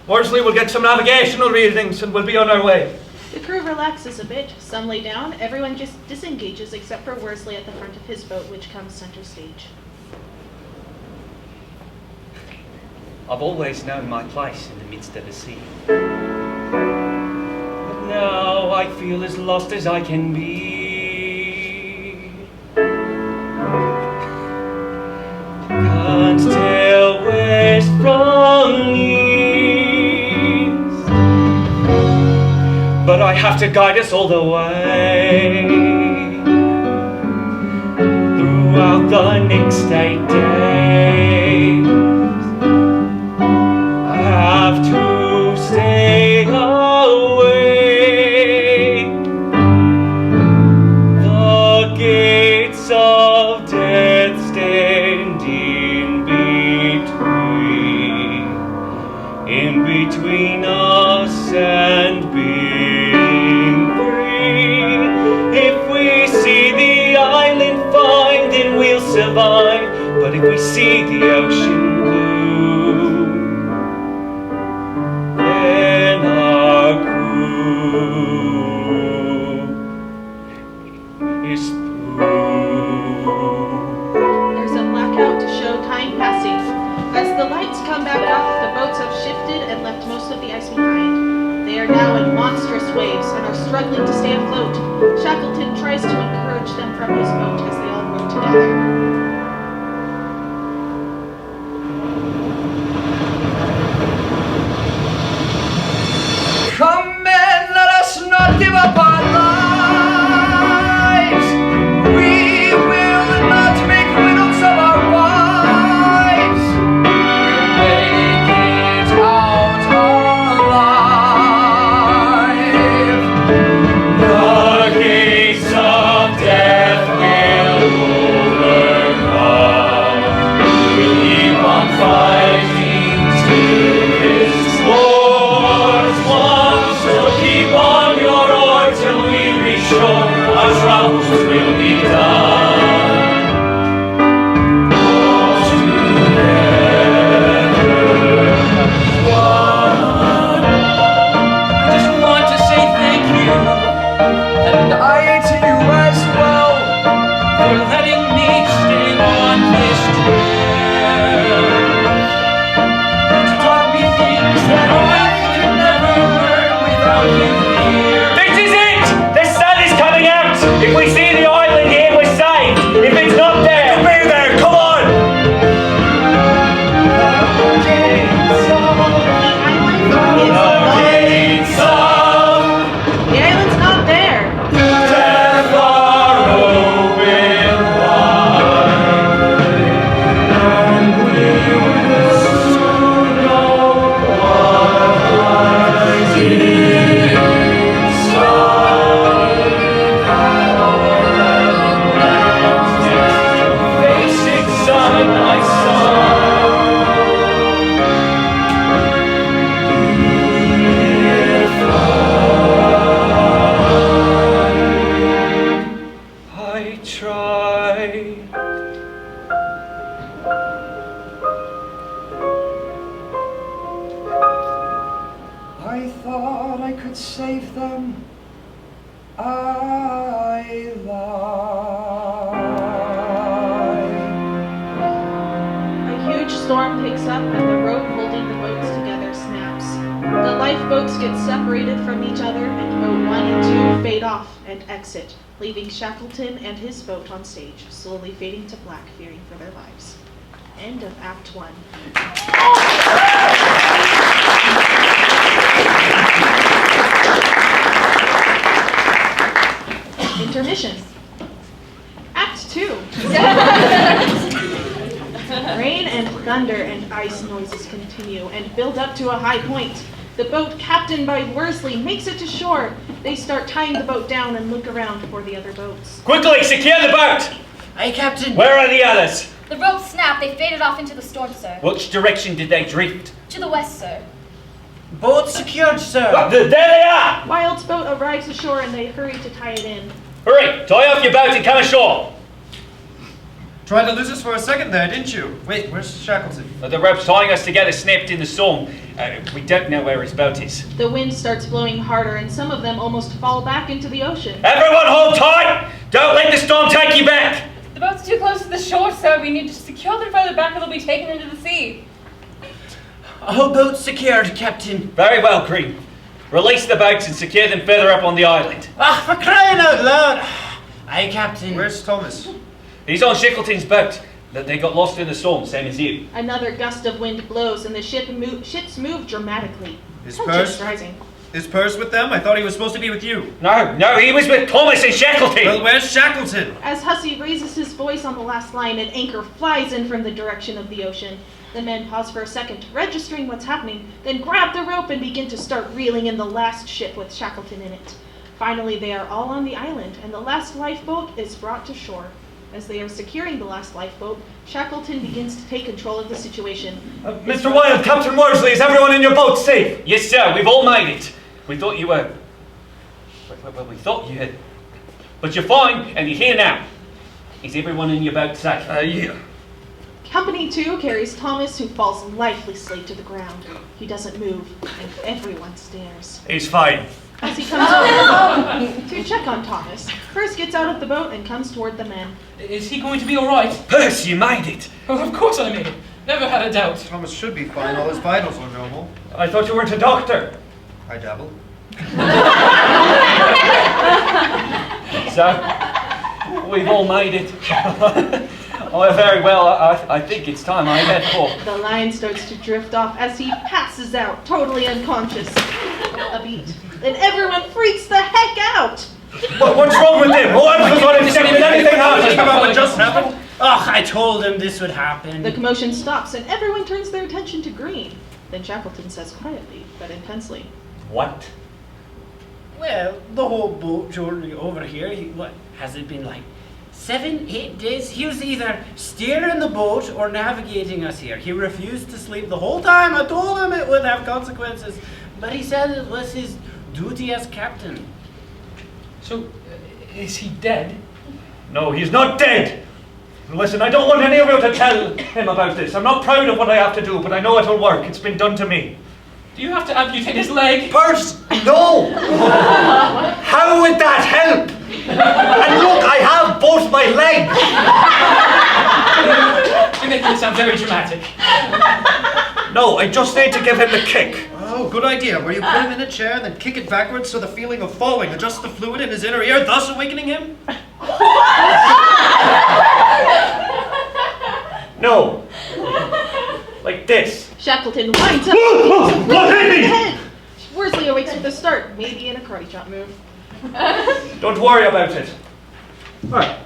Worsley will get some navigational readings and we'll be on our way. The crew relaxes a bit. Some lay down. Everyone just disengages except for Worsley at the front of his boat, which comes center stage. I've always known my place in the midst of the sea. But now I feel as lost as I can be. Can't tell west from east, but I have to guide us all the way throughout the next 8 days. Have to stay away. The gates of death stand in between us and being free. If we see the island fine, then we'll survive. But if we see the ocean blue, then our crew is through. There's a blackout to show time passing. As the lights come back up, the boats have shifted and left most of the ice behind. They are now in monstrous waves and are struggling to stay afloat. Shackleton tries to encourage them from his boat as they all row together. Come men, let us not give up our lives. We will not make widows of our wives. We'll make it out alive. The gates of death will overcome. We keep on fighting till this war's won. So keep on your oar till we reach shore. Our troubles will be done. All together, one. I just want to say thank you, and I to you as well, For letting me stay on this trail. to taught me things that I could never learn without you here. This is it! The sun is coming out! If we see the island here, we're saved! If it's not there, we'll be there! Come on! The island's not there. death are open wide, and we will soon know what lies inside. Face it side by side. I try. I thought I could save them. I lied. A huge storm picks up and the rope holding the boats together snaps. The lifeboats get separated from each other and boat 1 and 2 fade off and exit, leaving Shackleton and his boat on stage, slowly fading to black, fearing for their lives. End of Act 1. Intermission. Act 2. Rain and thunder and ice noises continue and build up to a high point. The boat, captained by Worsley, makes it to shore. They start tying the boat down and look around for the other boats. Quickly, secure the boat! Aye, Captain. Where are the others? The rope snapped. They faded off into the storm, sir. Which direction did they drift? To the west, sir. Boat secured, sir. There they are! Wild's boat arrives ashore and they hurry to tie it in. Hurry, tie off your boat and come ashore. Tried to lose us for a second there, didn't you? Wait, where's Shackleton? The rope's tying us together snapped in the storm. We don't know where his boat is. The wind starts blowing harder and some of them almost fall back into the ocean. Everyone hold tight! Don't let the storm take you back! The boat's too close to the shore, sir. We need to secure them further back or they'll be taken into the sea. Whole boat secured, Captain. Very well, Green. Release the boats and secure them further up on the island. Ah, for crying out loud! Aye, Captain. Where's Thomas? He's on Shackleton's boat. They got lost in the storm, same as you. Another gust of wind blows and the ships move dramatically. His Tension's purse? rising. Is Purse with them? I thought he was supposed to be with you. No, he was with Thomas and Shackleton. Well, where's Shackleton? As Hussey raises his voice on the last line, an anchor flies in from the direction of the ocean. The men pause for a second, registering what's happening, then grab the rope and begin to start reeling in the last ship with Shackleton in it. Finally, they are all on the island, and the last lifeboat is brought to shore. As they are securing the last lifeboat, Shackleton begins to take control of the situation. Mr. Wilde, Captain Worsley, is everyone in your boat safe? Yes, sir, we've all made it. We thought you were... Well, we thought you had... But you're fine, and you're here now. Is everyone in your boat safe? Yeah. Company 2 carries Thomas, who falls lifelessly to the ground. He doesn't move, and everyone stares. He's fine. As he comes over to check on Thomas, Purse gets out of the boat and comes toward the men. Is he going to be all right? Purse, you made it. Oh, of course I made it. Never had a doubt. Thomas should be fine. All his vitals are normal. I thought you weren't a doctor. I dabble. So, we've all made it. Oh, very well. I think it's time I left for. The lion starts to drift off as he passes out, totally unconscious. A beat. Then everyone freaks the heck out. What's wrong with him? Who else was on his ship? Did anything happen? About what just happened? Oh, I told him this would happen. The commotion stops and everyone turns their attention to Green. Then Shackleton says quietly, but intensely. What? Well, the whole boat journey over here, what has it been like 7, 8 days? He was either steering the boat or navigating us here. He refused to sleep the whole time. I told him it would have consequences, but he said it was his duty as captain. So, is he dead? No, he's not dead. Listen, I don't want any of you to tell him about this. I'm not proud of what I have to do, but I know it'll work. It's been done to me. Do you have to amputate his leg? Purse, no! How would that help? And look, I have both my legs! You're making it sound very dramatic. No, I just need to give him the kick. Oh, good idea. Where you put him in a chair and then kick it backwards so the feeling of falling adjusts the fluid in his inner ear, thus awakening him? No. Like this. Shackleton winds up What hit me? the head. Worsley awakes with a start, maybe in a karate chop move. Don't worry about it. All right.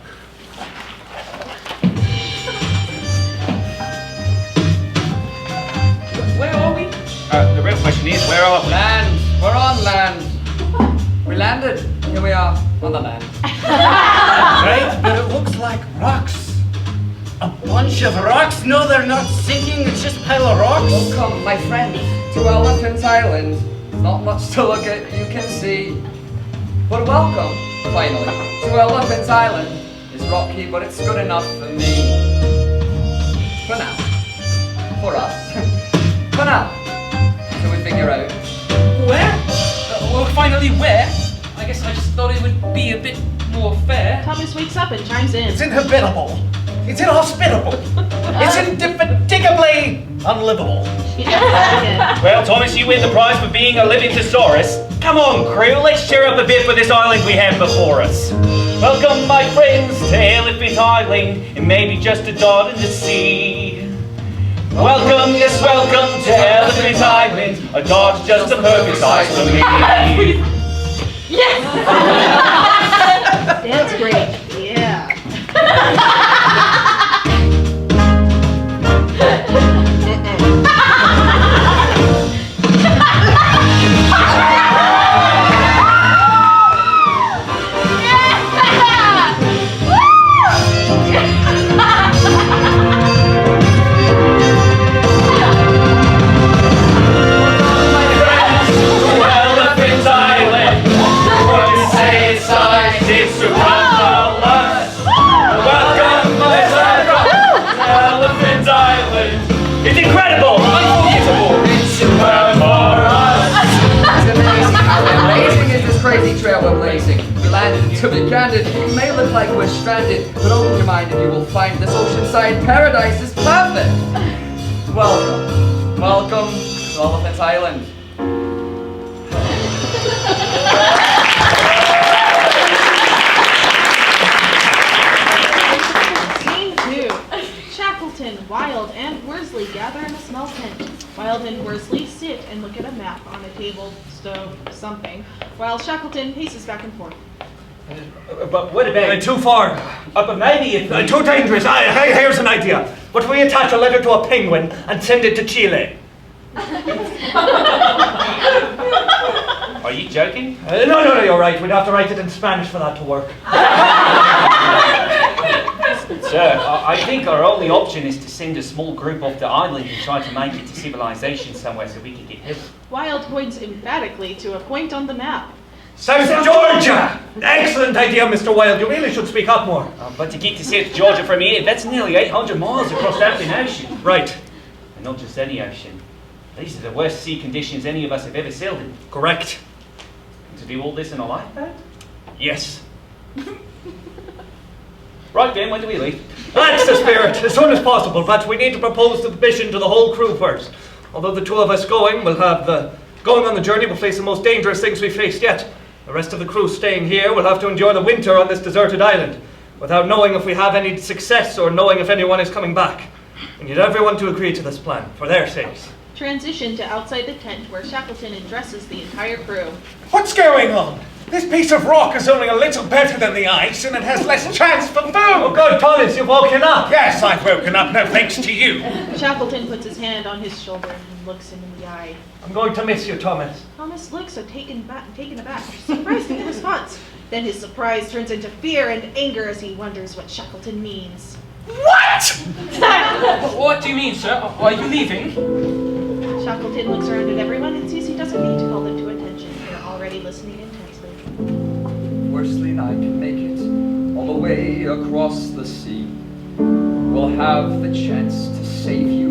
Where are we? The real question is, where are we? Land. We're on land. We landed. Here we are on the land. Right, but it looks like rocks. A bunch of rocks? No, they're not sinking. It's just a pile of rocks. Welcome, my friend, to Elephant Island. Not much to look at, you can see. But welcome, finally, to Elephant Island. It's rocky, but it's good enough for me. For now. For us. For now. Till we figure out. Where? Well, finally where? I guess I just thought it would be a bit more fair. Thomas wakes up and chimes in. It's inhabitable. It's inhospitable. It's indefatigably unlivable. Well, Thomas, you win the prize for being a living thesaurus. Come on, crew, let's cheer up a bit for this island we have before us. Welcome, my friends, to Elephant Island, and maybe just a dot in the sea. Welcome, yes, welcome to Elephant Island. A dot's just a perfect size for me. Yes! That's great. Yeah. To be candid, it may look like we're stranded, but open your mind and you will find this oceanside paradise is perfect. Welcome. Welcome to Elephant Island. Scene 2. Shackleton, Wilde, and Worsley gather in a small tent. Wilde and Worsley sit and look at a map on a table, stove, something, while Shackleton paces back and forth. But what about... Too far. But maybe if... too dangerous. Here's an idea. What if we attach a letter to a penguin and send it to Chile? Are you joking? No, you're right. We'd have to write it in Spanish for that to work. Sir, I think our only option is to send a small group off the island and try to make it to civilization somewhere so we can get help. Wilde points emphatically to a point on the map. South Georgia! Excellent idea, Mr. Wilde. You really should speak up more. But to get to South Georgia from here, that's nearly 800 miles across the Atlantic Ocean. Right. And not just any ocean. These are the worst sea conditions any of us have ever sailed in. Correct. And to do all this in a lifeboat? Yes. Right then, when do we leave? That's the spirit. As soon as possible, but we need to propose the mission to the whole crew first. Although the two of us going on the journey will face the most dangerous things we've faced yet. The rest of the crew staying here will have to endure the winter on this deserted island, without knowing if we have any success or knowing if anyone is coming back. We need everyone to agree to this plan, for their sakes. Transition to outside the tent where Shackleton addresses the entire crew. What's going on? This piece of rock is only a little better than the ice, and it has less chance for food. Oh, good, Thomas, you've woken up. Yes, I've woken up, no thanks to you. Shackleton puts his hand on his shoulder and looks him in the eye. I'm going to miss you, Thomas. Thomas looks taken aback, surprised at the response. Then his surprise turns into fear and anger as he wonders what Shackleton means. What? What do you mean, sir? Are you leaving? Shackleton looks around at everyone and sees he doesn't need to call them to attention. They're already listening intensely. Worsley and I can make it all the way across the sea. We'll have the chance to save you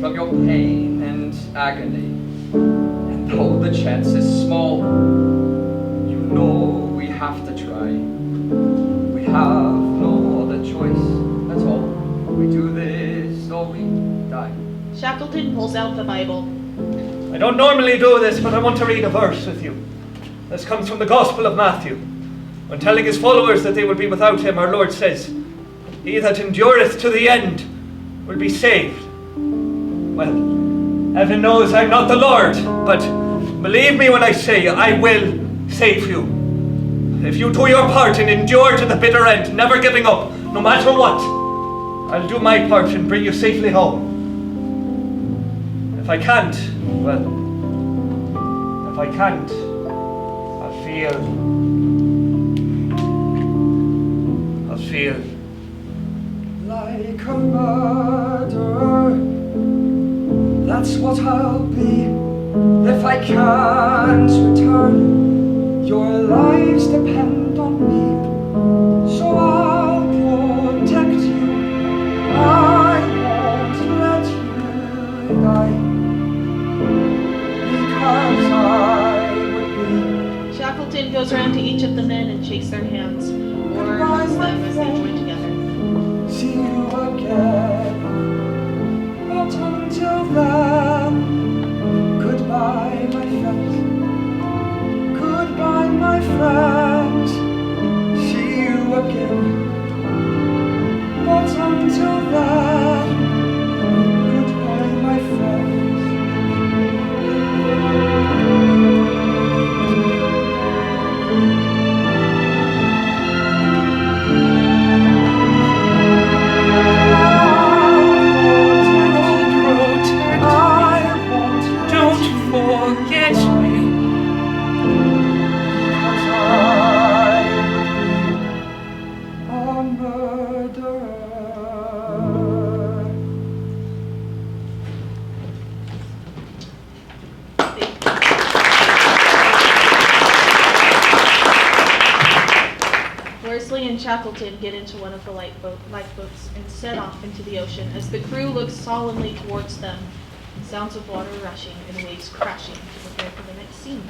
from your pain and agony. And though the chance is small, you know we have to try. We have no other choice, that's all. We do this or we die. Shackleton pulls out the Bible. I don't normally do this, but I want to read a verse with you. This comes from the Gospel of Matthew. When telling his followers that they will be without him, our Lord says, "He that endureth to the end will be saved." Well, heaven knows I'm not the Lord, but believe me when I say I will save you. If you do your part and endure to the bitter end, never giving up, no matter what, I'll do my part and bring you safely home. If I can't, well, if I can't, I'll feel like a murderer. That's what I'll be if I can't return. Your lives depend on me, so I'll protect you. I won't let you die, because I would be. Shackleton goes around to each of the men and shakes their hands, or hugs them as they join together. See you again, but until then, goodbye, my friends. Goodbye, my friends. See you again, but until then, goodbye, my friends. Worsley and Shackleton get into one of the lifeboats and set off into the ocean as the crew looks solemnly towards them. Sounds of water rushing and waves crashing to prepare for the next scene.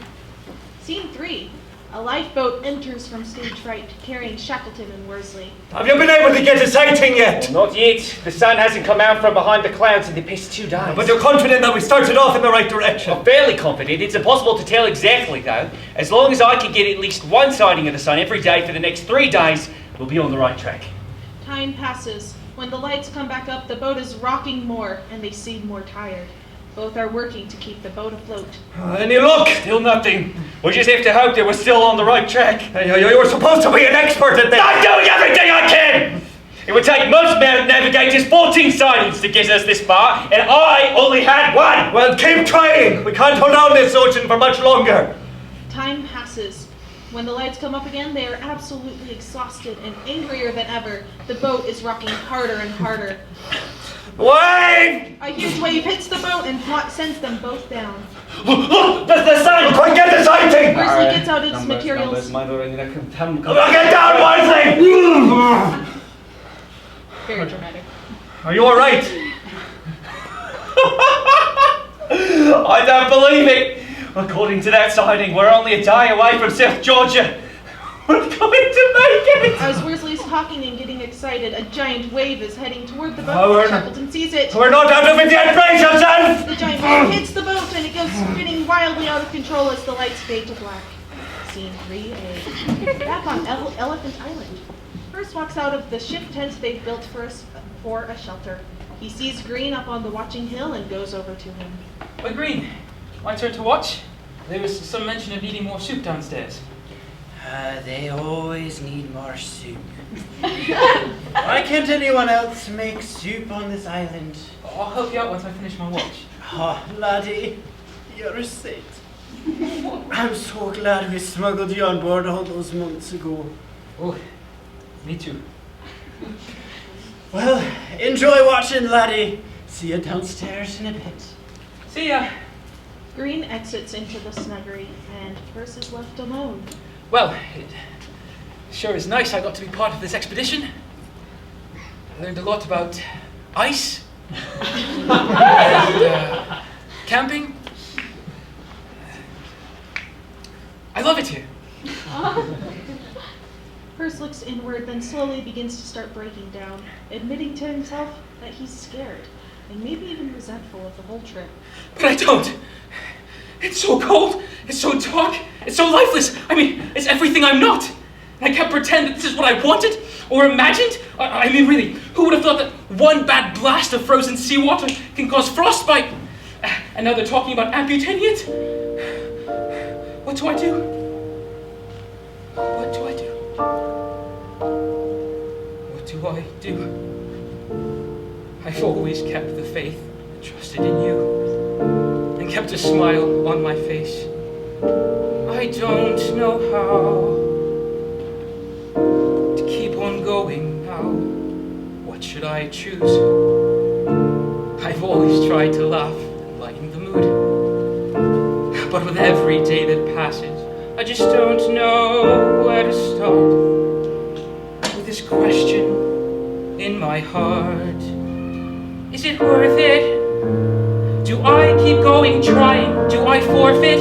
Scene 3. A lifeboat enters from stage right, carrying Shackleton and Worsley. Have you been able to get a sighting yet? Well, not yet. The sun hasn't come out from behind the clouds in the past 2 days. But you're confident that we started off in the right direction? I'm fairly confident. It's impossible to tell exactly, though. As long as I can get at least one sighting of the sun every day for the next 3 days, we'll be on the right track. Time passes. When the lights come back up, the boat is rocking more, and they seem more tired. Both are working to keep the boat afloat. Any luck? Still nothing. We just have to hope that we're still on the right track. You were supposed to be an expert at this. I'm doing everything I can! It would take most navigators 14 sightings to get us this far, and I only had 1! Well, keep trying! We can't hold on this ocean for much longer. Time passes. When the lights come up again, they are absolutely exhausted and angrier than ever. The boat is rocking harder and harder. Wave! A huge wave hits the boat and sends them both down. Look! The sun! Quick, get the sighting! Worsley gets out its materials. Get down, Worsley! Very dramatic. Are you alright? I don't believe it! According to that sighting, we're only a day away from South Georgia. We're going to make it! As Worsley's talking and getting excited, a giant wave is heading toward the boat. Shackleton sees it. We're not out of it yet, brace yourself! The giant wave hits the boat and it goes spinning wildly out of control as the lights fade to black. Scene 3A. Back on Elephant Island. First walks out of the ship tent they've built for a shelter. He sees Green up on the watching hill and goes over to him. But Green, my turn to watch. There was some mention of needing more soup downstairs. They always need more soup. Why can't anyone else make soup on this island? I'll help you out once I finish my watch. Oh, laddie, you're a saint. I'm so glad we smuggled you on board all those months ago. Oh, me too. Well, enjoy watching, laddie. See you downstairs in a bit. See ya. Green exits into the snuggery, and Perce is left alone. Well, it sure is nice I got to be part of this expedition. I learned a lot about ice, and, camping. I love it here. Perce looks inward, then slowly begins to start breaking down, admitting to himself that he's scared, and maybe even resentful of the whole trip. But I don't. It's so cold, it's so dark, it's so lifeless. I mean, it's everything I'm not. And I can't pretend that this is what I wanted or imagined. I mean, really, who would have thought that one bad blast of frozen seawater can cause frostbite? And now they're talking about amputating it? What do I do? What do I do? What do I do? I've always kept the faith and trusted in you, and kept a smile on my face. I don't know how to keep on going now. What should I choose? I've always tried to laugh and lighten the mood, but with every day that passes, I just don't know where to start. With this question in my heart, is it worth it? Do I keep going, trying? Do I forfeit?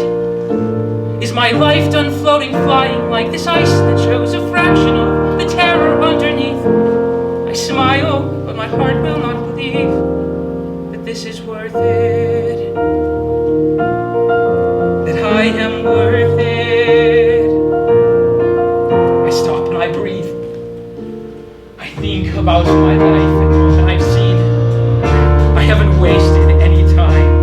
Is my life done floating, flying like this ice that shows a fraction of the terror underneath? I smile, but my heart will not believe that this is worth it, that I am worth it. I stop and I breathe. I think about my life and all that I've seen. I haven't wasted any time.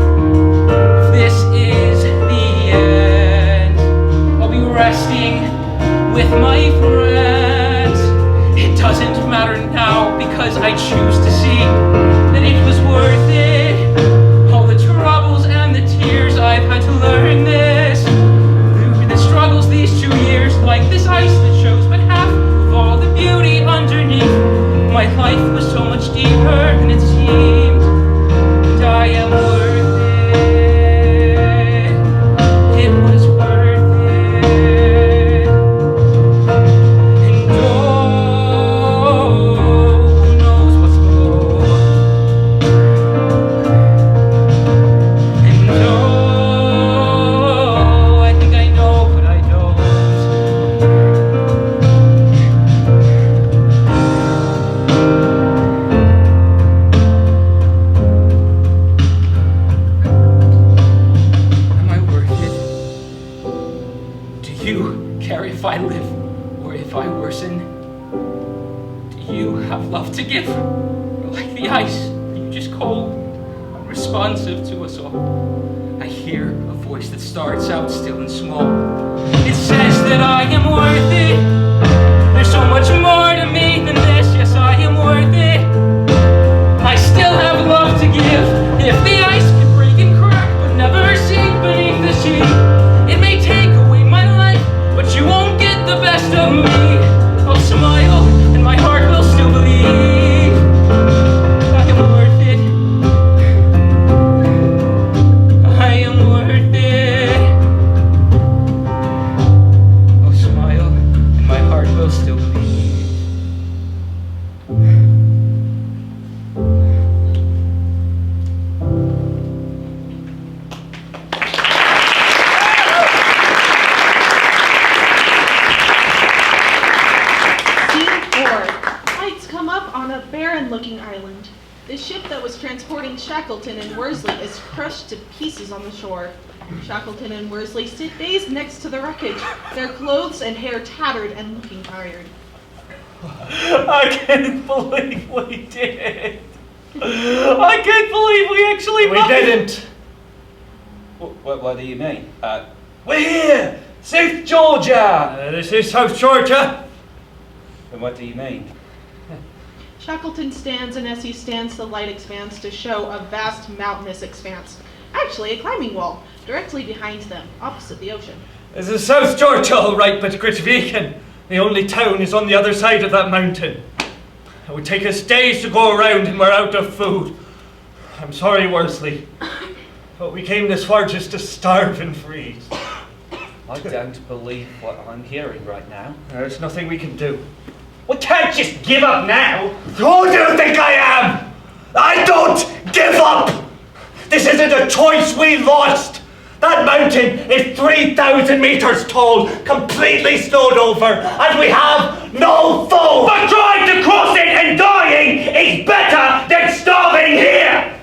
If this is the end, I'll be resting with my friends. It doesn't matter now because I choose to see that it was worth it. All the troubles and the tears, I've had to learn this. Through the struggles these 2 years, like this ice that shows but half of all the beauty underneath. My life was so much deeper than it seemed. I am worth it. It was worth it. And oh, who knows what's more? you care if I live or if I worsen? Do you have love to give? Or like the ice, are you just cold, unresponsive to us all? I hear a voice that starts out still and small. It says that I am worth it. There's so much more to me than this. Yes, I am worth it. I still have love to give. If the ice can break and crack, but never sink beneath the sea, it may take away my life, but you won't get the best of me. I'll smile, and my heart will still believe. I am worth it. I am worth it. I'll smile, and my heart will still believe. Looking island. The ship that was transporting Shackleton and Worsley is crushed to pieces on the shore. Shackleton and Worsley sit dazed next to the wreckage, their clothes and hair tattered and looking tired. I can't believe we did. I can't believe we actually We didn't. What do you mean? We're here! South Georgia! This is South Georgia. And what do you mean? Shackleton stands, and as he stands, the light expands to show a vast mountainous expanse. Actually, a climbing wall, directly behind them, opposite the ocean. This is South Georgia, all right, but Gritviken, the only town, is on the other side of that mountain. It would take us days to go around, and we're out of food. I'm sorry, Worsley, but we came this far just to starve and freeze. I don't believe what I'm hearing right now. There's nothing we can do. We can't just give up now. Who do you think I am? I don't give up! This isn't a choice we lost! That mountain is 3,000 meters tall, completely snowed over, and we have no food! But trying to cross it and dying is better than starving here!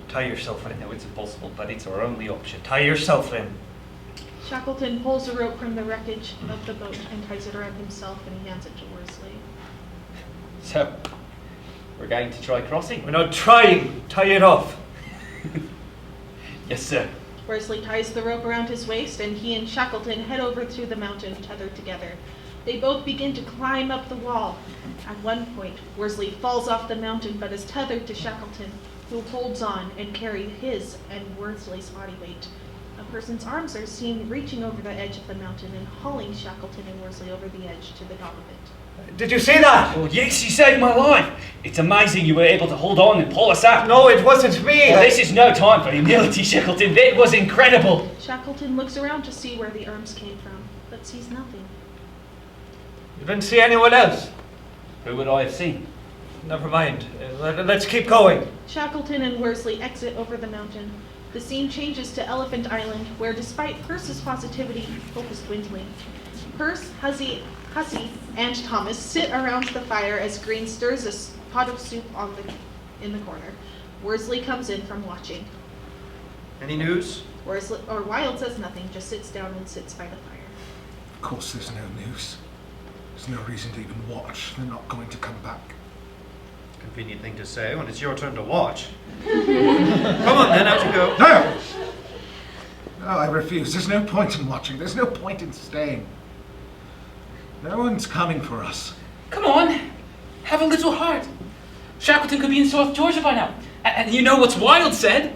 Tie yourself in. I know it's impossible, but it's our only option. Tie yourself in. Shackleton pulls a rope from the wreckage of the boat and ties it around himself, and he hands it to Worsley. So, we're going to try crossing? We're not trying. Tie it off. Yes, sir. Worsley ties the rope around his waist, and he and Shackleton head over to the mountain, tethered together. They both begin to climb up the wall. At one point, Worsley falls off the mountain, but is tethered to Shackleton, who holds on and carries his and Worsley's body weight. A person's arms are seen reaching over the edge of the mountain and hauling Shackleton and Worsley over the edge to the top of it. Did you see that? Oh, yes, you saved my life. It's amazing you were able to hold on and pull us up. No, it wasn't me. Well, this is no time for humility, Shackleton. It was incredible. Shackleton looks around to see where the arms came from, but sees nothing. You didn't see anyone else? Who would I have seen? Never mind. Let's keep going. Shackleton and Worsley exit over the mountain. The scene changes to Elephant Island, where despite Perce's positivity, hope is dwindling. Perce, Hussey, and Thomas sit around the fire as Green stirs a pot of soup in the corner. Worsley comes in from watching. Any news? Wilde says nothing, just sits down and sits by the fire. Of course there's no news. There's no reason to even watch. They're not going to come back. Convenient thing to say when it's your turn to watch. Come on then, out you go. No! No, I refuse. There's no point in watching. There's no point in staying. No one's coming for us. Come on, have a little heart. Shackleton could be in South Georgia by now. And you know what's Wilde said?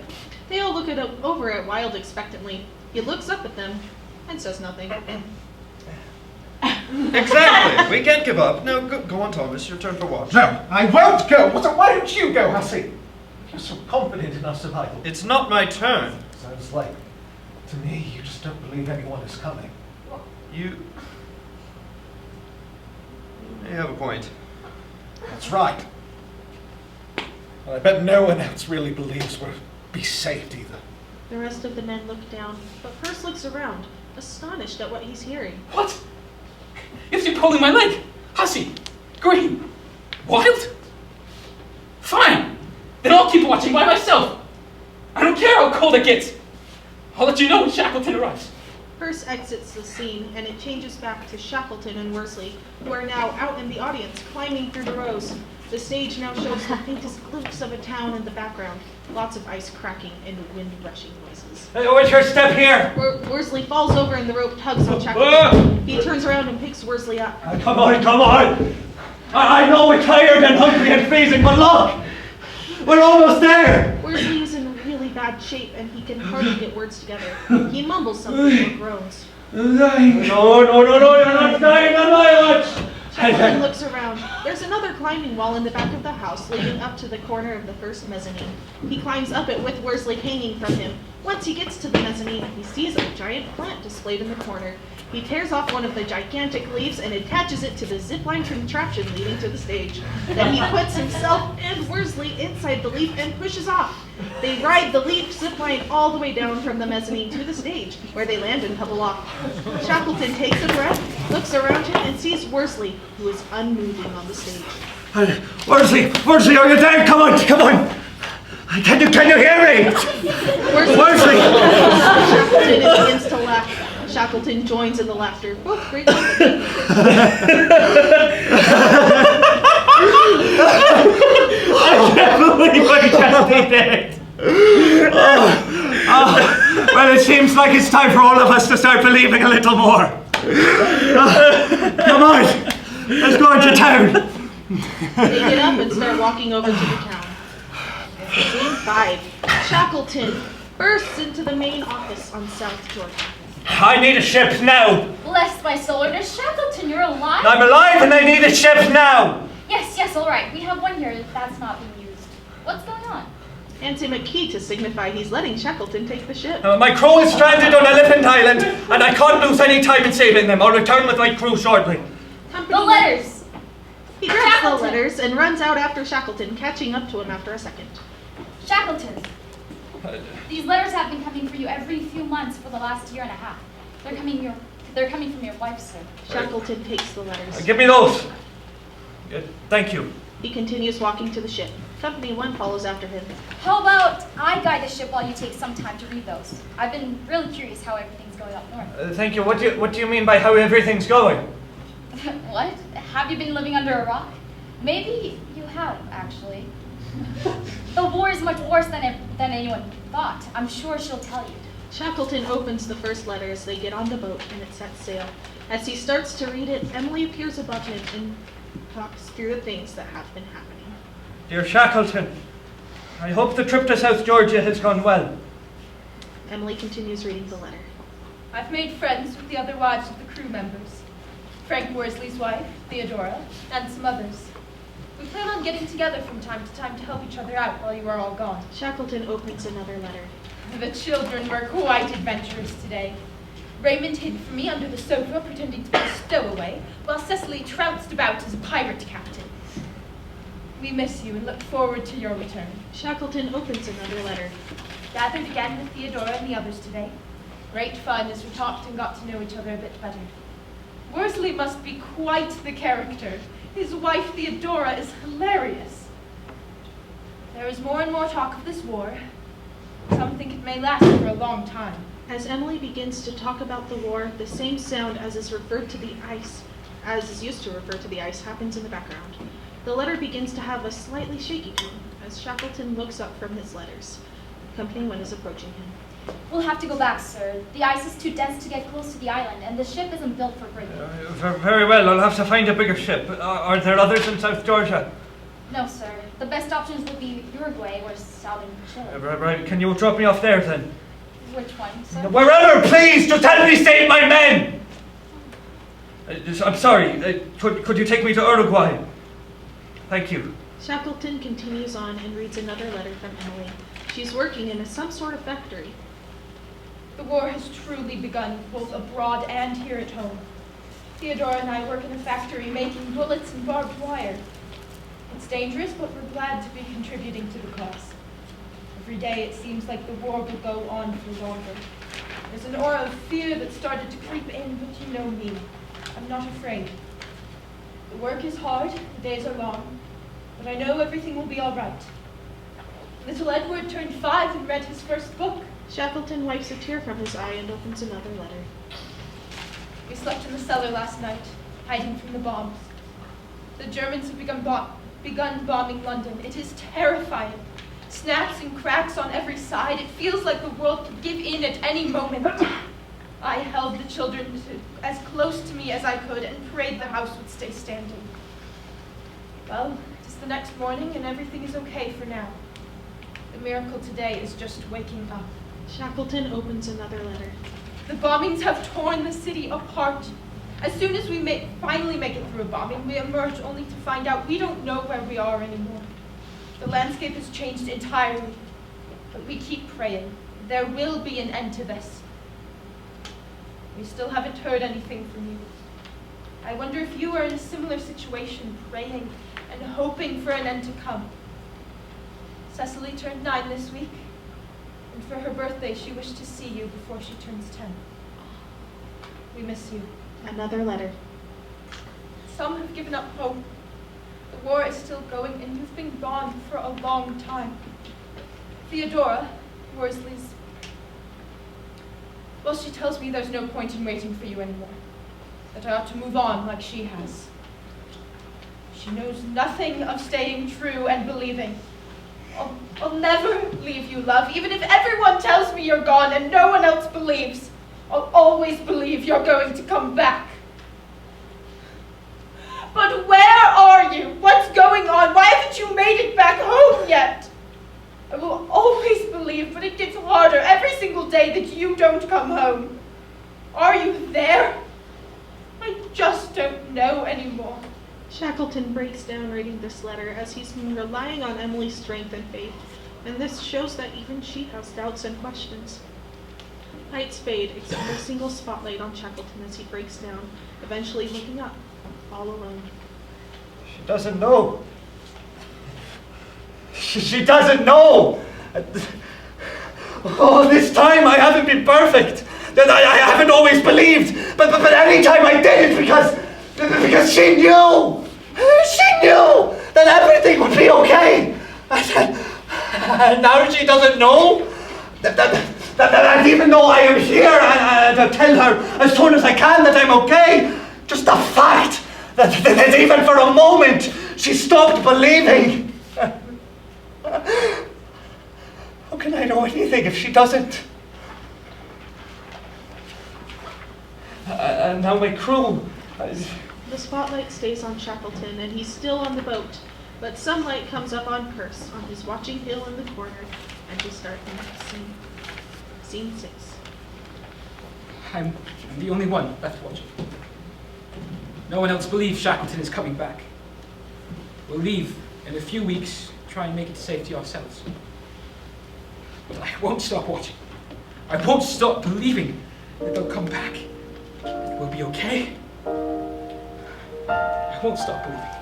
They all look over at Wilde expectantly. He looks up at them and says nothing. Exactly. We can't give up. No, go on, Thomas. Your turn for watch. No, I won't go. Why don't you go, Hussey? You're so confident in our survival. It's not my turn. Sounds like, to me, you just don't believe anyone is coming. You may have a point. That's right. Well, I bet no one else really believes we'll be safe either. The rest of the men look down, but Perce looks around. astonished at what he's hearing. What? If you're pulling my leg, hussy, green, wild? Fine. Then I'll keep watching by myself. I don't care how cold it gets. I'll let you know when Shackleton arrives. Perce exits the scene, and it changes back to Shackleton and Worsley, who are now out in the audience, climbing through the rows. The stage now shows the faintest glimpse of a town in the background. Lots of ice cracking and wind rushing noises. Hey, what's your step here? Worsley falls over and the rope tugs on Shackleton. He turns around and picks Worsley up. Come on, come on! I know we're tired and hungry and freezing, but look! We're almost there! Worsley is in really bad shape and he can hardly get words together. He mumbles something or groans. No, you're not dying on my watch! Shackleton looks around. There's another climbing wall in the back of the house leading up to the corner of the first mezzanine. He climbs up it with Worsley hanging from him. Once he gets to the mezzanine, he sees a giant plant displayed in the corner. He tears off one of the gigantic leaves and attaches it to the zipline contraption leading to the stage. Then he puts himself and Worsley inside the leaf and pushes off. They ride the leaf zipline all the way down from the mezzanine to the stage, where they land and couple off. Shackleton takes a breath, looks around him, and sees Worsley, who is unmoving on the stage. Worsley, are you there? Come on! Can you hear me? Worsley! Shackleton begins to laugh. Shackleton joins in the laughter. Both great. I can't believe I just did it. Well, it seems like it's time for all of us to start believing a little more. Come on, let's go into town. They get up and start walking over to the town. Scene 5. Shackleton bursts into the main office on South Georgia. I need a ship now. Bless my soul, Ernest Shackleton, you're alive? I'm alive and I need a ship now. Yes, all right. We have one here that's not being used. What's going on? Hands him a key to signify he's letting Shackleton take the ship. My crew is stranded on Elephant Island, and I can't lose any time in saving them. I'll return with my crew shortly. The letters! He grabs the letters and runs out after Shackleton, catching up to him after a second. Shackleton, these letters have been coming for you every few months for the last year and a half. They're coming from your wife, sir. Shackleton takes the letters. Give me those. Thank you. He continues walking to the ship. Company 1 follows after him. How about I guide the ship while you take some time to read those? I've been really curious how everything's going up north. Thank you. What do you mean by how everything's going? What? Have you been living under a rock? Maybe you have, actually. The war is much worse than anyone thought. I'm sure she'll tell you. Shackleton opens the first letter as they get on the boat and it sets sail. As he starts to read it, Emily appears above him and talks through the things that have been happening. Dear Shackleton, I hope the trip to South Georgia has gone well. Emily continues reading the letter. I've made friends with the other wives of the crew members. Frank Worsley's wife, Theodora, and some others. We plan on getting together from time to time to help each other out while you are all gone. Shackleton opens another letter. The children were quite adventurous today. Raymond hid from me under the sofa, pretending to be a stowaway, while Cecily trounced about as a pirate captain. We miss you and look forward to your return. Shackleton opens another letter. Gathered again with Theodora and the others today. Great fun as we talked and got to know each other a bit better. Worsley must be quite the character. His wife Theodora is hilarious. There is more and more talk of this war. Some think it may last for a long time. As Emily begins to talk about the war, the same sound as is referred to the ice, as is used to refer to the ice, happens in the background. The letter begins to have a slightly shaky tone as Shackleton looks up from his letters. Company 1 is approaching him. We'll have to go back, sir. The ice is too dense to get close to the island, and the ship isn't built for bridging. Very well, I'll have to find a bigger ship. Are there others in South Georgia? No, sir. The best options would be Uruguay or southern Chile. Right, can you drop me off there then? Which one, sir? Wherever, please! Just help me save my men! I'm sorry, could you take me to Uruguay? Thank you. Shackleton continues on and reads another letter from Emily. She's working in some sort of factory. The war has truly begun, both abroad and here at home. Theodora and I work in a factory making bullets and barbed wire. It's dangerous, but we're glad to be contributing to the cause. Every day it seems like the war will go on for longer. There's an aura of fear that started to creep in, but you know me. I'm not afraid. The work is hard, the days are long, but I know everything will be all right. Little Edward turned 5 and read his first book. Shackleton wipes a tear from his eye and opens another letter. We slept in the cellar last night, hiding from the bombs. The Germans have begun bombing London. It is terrifying. Snaps and cracks on every side. It feels like the world could give in at any moment. I held the children as close to me as I could and prayed the house would stay standing. Well, it is the next morning and everything is okay for now. The miracle today is just waking up. Shackleton opens another letter. The bombings have torn the city apart. As soon as we finally make it through a bombing, we emerge only to find out we don't know where we are anymore. The landscape has changed entirely, but we keep praying. There will be an end to this. We still haven't heard anything from you. I wonder if you are in a similar situation, praying and hoping for an end to come. Cecily turned 9 this week, and for her birthday she wished to see you before she turns 10. We miss you. Another letter. Some have given up hope. The war is still going, and you've been gone for a long time. Theodora, Worsley's, well, she tells me there's no point in waiting for you anymore, that I ought to move on like she has. She knows nothing of staying true and believing. I'll never leave you, love, even if everyone tells me you're gone and no one else believes. I'll always believe you're going to come back. But where are you? What's going on? Why haven't you made it back home yet? I will always believe, but it gets harder every single day that you don't come home. Are you there? I just don't know anymore. Shackleton breaks down reading this letter as he's been relying on Emily's strength and faith, and this shows that even she has doubts and questions. Lights fade, except a single spotlight on Shackleton as he breaks down, eventually looking up, all alone. She doesn't know. She doesn't know. Oh, this time I haven't been perfect. That I haven't always believed. But any time I did, it's because she knew. She knew that everything would be okay. And now she doesn't know. That even though I am here, I tell her as soon as I can that I'm okay. Just the fact that even for a moment she stopped believing. How can I know anything if she doesn't? And now my crew. The spotlight stays on Shackleton, and he's still on the boat, but some light comes up on Perce, on his watching hill in the corner, and we start the next scene. Scene 6. I'm the only one left watching. No one else believes Shackleton is coming back. We'll leave in a few weeks, try and make it to safety ourselves. But I won't stop watching. I won't stop believing that they'll come back. That we'll be okay. I won't stop believing.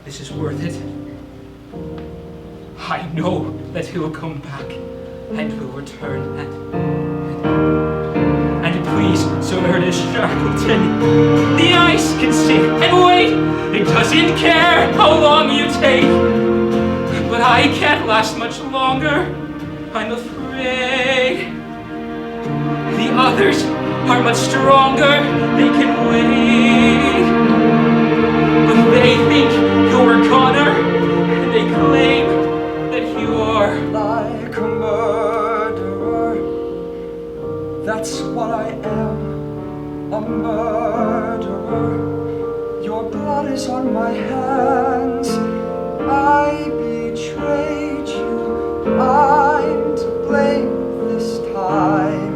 This is worth it. I know that he'll come back and will return and please, Sir Ernest Shackleton, the ice can sit and wait. It doesn't care how long you take. But I can't last much longer, I'm afraid. The others are much stronger, they can wait. But they think you're a goner, and they claim that you're like a murderer. That's what I am, a murderer. Your blood is on my hands. I betrayed you. I'm to blame this time.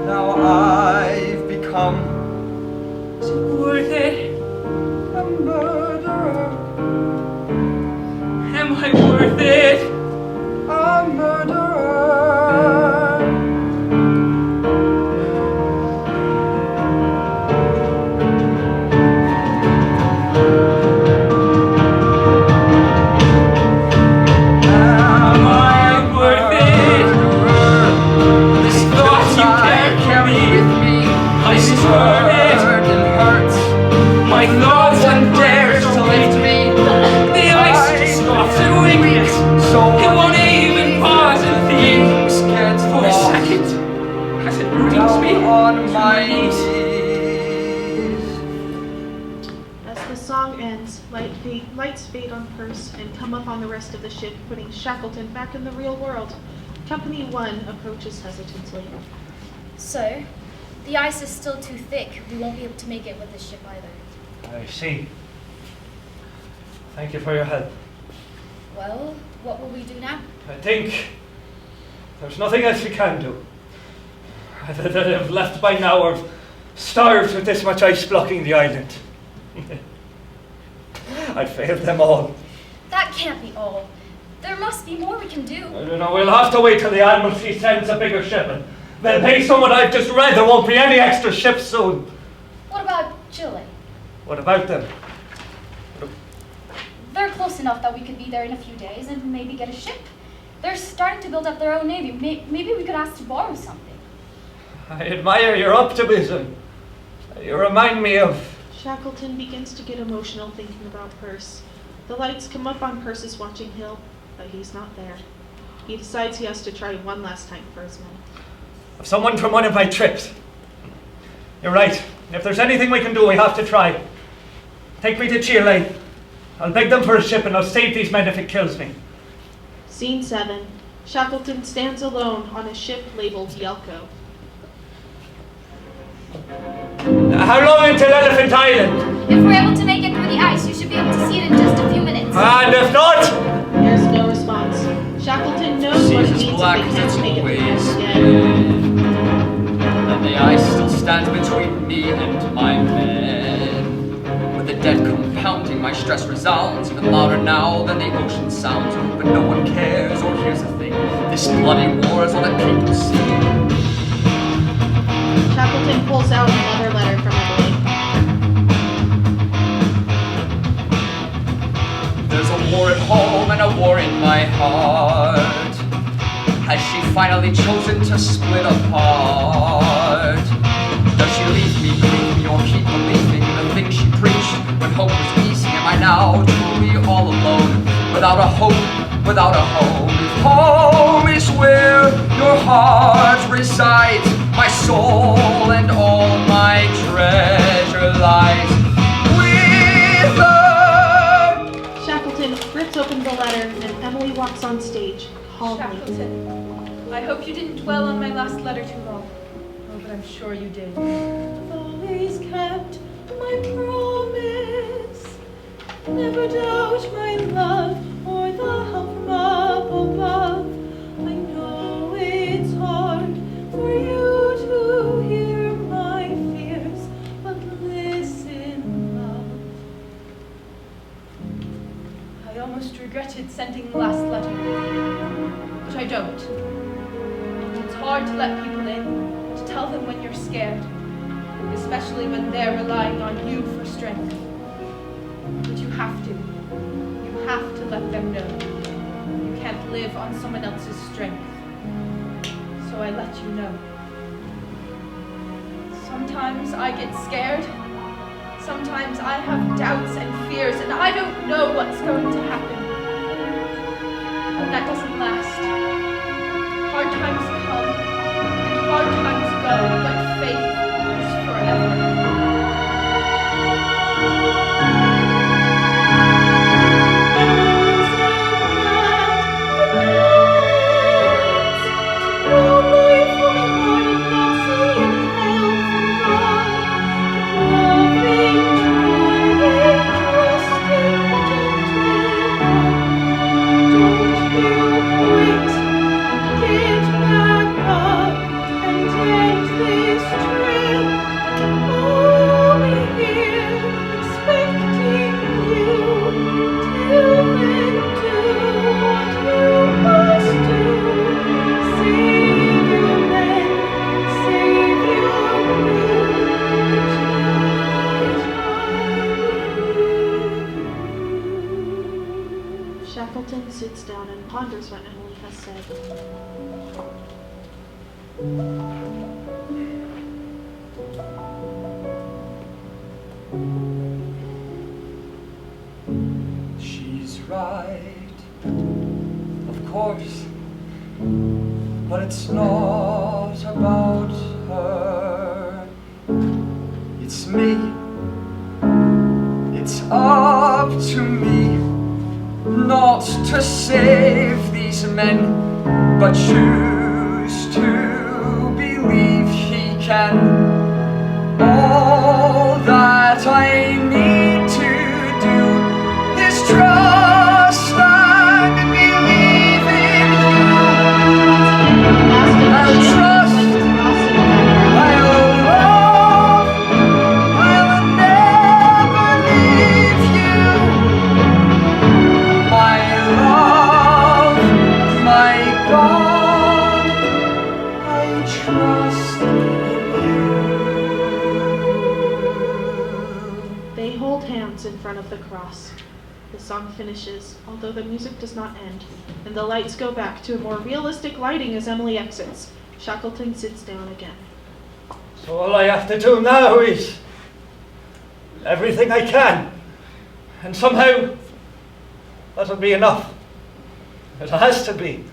Now I've become, is it worth it? A murderer. Am I worth it? A murderer. Lights fade on Perse and come up on the rest of the ship, putting Shackleton back in the real world. Company 1 approaches hesitantly. Sir, the ice is still too thick. We won't be able to make it with this ship either. I see. Thank you for your help. Well, what will we do now? I think there's nothing else we can do. Either they'll have left by now or starved with this much ice blocking the island. I failed them all. That can't be all. There must be more we can do. I don't know, we'll have to wait till the Admiralty sends a bigger ship, and then based on what I've just read, there won't be any extra ships soon. What about Chile? What about them? They're close enough that we could be there in a few days and maybe get a ship. They're starting to build up their own navy. Maybe we could ask to borrow something. I admire your optimism. You remind me of... Shackleton begins to get emotional thinking about Perse. The lights come up on Perse's watching hill, but he's not there. He decides he has to try one last time for his men. of someone from one of my trips. You're right. If there's anything we can do, we have to try. Take me to Chile. I'll beg them for a ship and I'll save these men if it kills me. Scene 7. Shackleton stands alone on a ship labeled Yelko. How long until Elephant Island? If we're able to make it through the ice, you should be able to see it in just a few minutes. And if not? There's no response. Shackleton knows what it means if they can't make it through the ice again. And the ice still stands between me and my men. With the dead compounding, my stress resounds even louder now than the ocean sounds. But no one cares, or here's the thing, this bloody war is all that people see. Shackleton pulls out another letter from Emily. There's a war at home and a war in my heart. Has she finally chosen to split apart? Does she leave me, or keep believing the things she preached when hope was easy? Am I now truly all alone, without a hope, without a home? If home is where your heart resides, my soul and all my treasure lies with her. Shackleton rips open the letter and Emily walks on stage, calmly. Shackleton, I hope you didn't dwell on my last letter too long. Oh, but I'm sure you did. I've always kept my promise. Never doubt my love or the help from up above. I know it's hard for you to hear my fears, but listen, love. I almost regretted sending the last letter, but I don't. It's hard to let people in, to tell them when you're scared, especially when they're relying on you for strength. But you have to. You have to let them know. You can't live on someone else's strength. So I let you know. Sometimes I get scared. Sometimes I have doubts and fears, and I don't know what's going to happen. But that doesn't last. Hard times come, and hard times go, but faith is forever. Shackleton sits down and ponders what Emily has said. She's right, of course, but it's not about her. It's me. It's up to me. not to save these men, but choose to believe he can. All that I need to do is trust and believe in you. I'll trust, I'll love, I'll never leave you. My love, my God, I trust in you. They hold hands in front of the cross. The song finishes, although the music does not end, and the lights go back to a more realistic lighting as Emily exits. Shackleton sits down again. So all I have to do now is everything I can. And somehow that'll be enough. It has to be.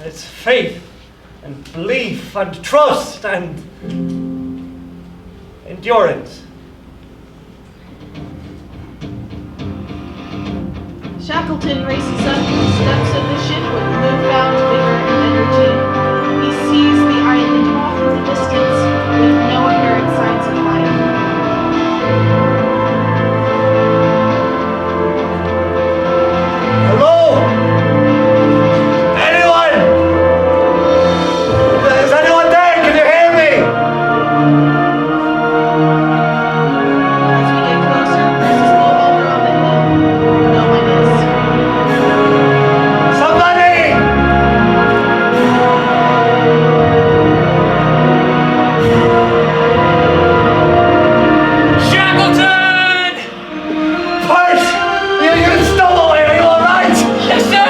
It's faith and belief and trust and endurance. Shackleton races up the steps of the ship with newfound vigor and energy. He sees the island off in the distance with no apparent signs of life. Hello? Anyone? Is anyone there? Can you hear me? As we get closer, Chris is no longer on the hill. No one is. Somebody! Shackleton! Bart! You stole away, are you alright? Yes, sir!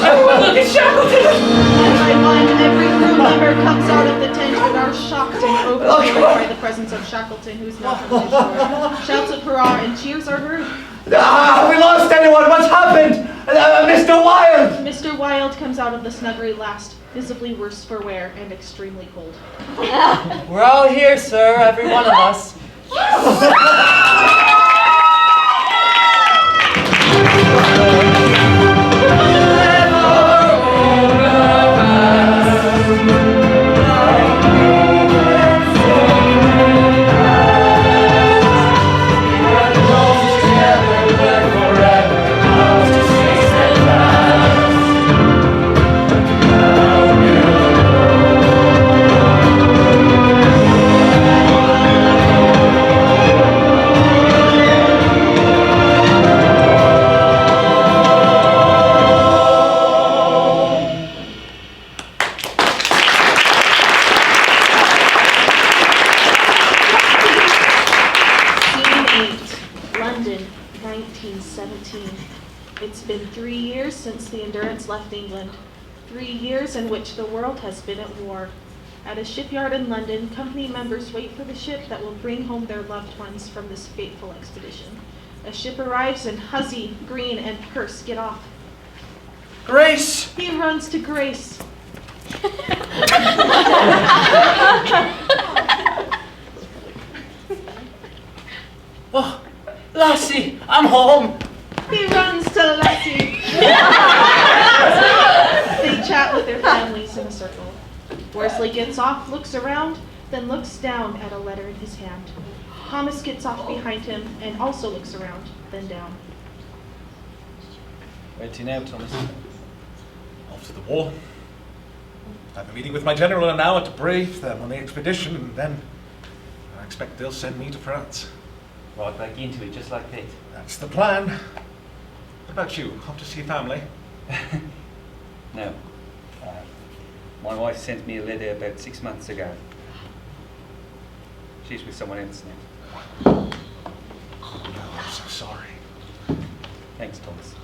Everyone look at Shackleton! One by one, every crew member comes out of the tent and are shocked and overjoyed by the presence of Shackleton, who is now from the shore. Shouts of hurrah and cheers are heard. Have we lost anyone? What's happened? Mr. Wilde! Mr. Wilde comes out of the snuggery last, visibly worse for wear and extremely cold. We're all here, sir, every one of us. Scene 8, London, 1917. It's been 3 years since the Endurance left England. 3 years in which the world has been at war. At a shipyard in London, company members wait for the ship that will bring home their loved ones from this fateful expedition. A ship arrives and Hussey, Green, and Peirce get off. Grace! He runs to Grace. Oh, Lassie, I'm home. He runs to Leslie. They chat with their families in a circle. Worsley gets off, looks around, then looks down at a letter in his hand. Thomas gets off behind him and also looks around, then down. Where to now, Thomas? Off to the war. I have a meeting with my general in an hour to brief them on the expedition, and then I expect they'll send me to France. Right back into it, just like that. That's the plan. What about you? Off to see family? No. My wife sent me a letter about 6 months ago. She's with someone else now. Oh, no, I'm so sorry. Thanks, Thomas.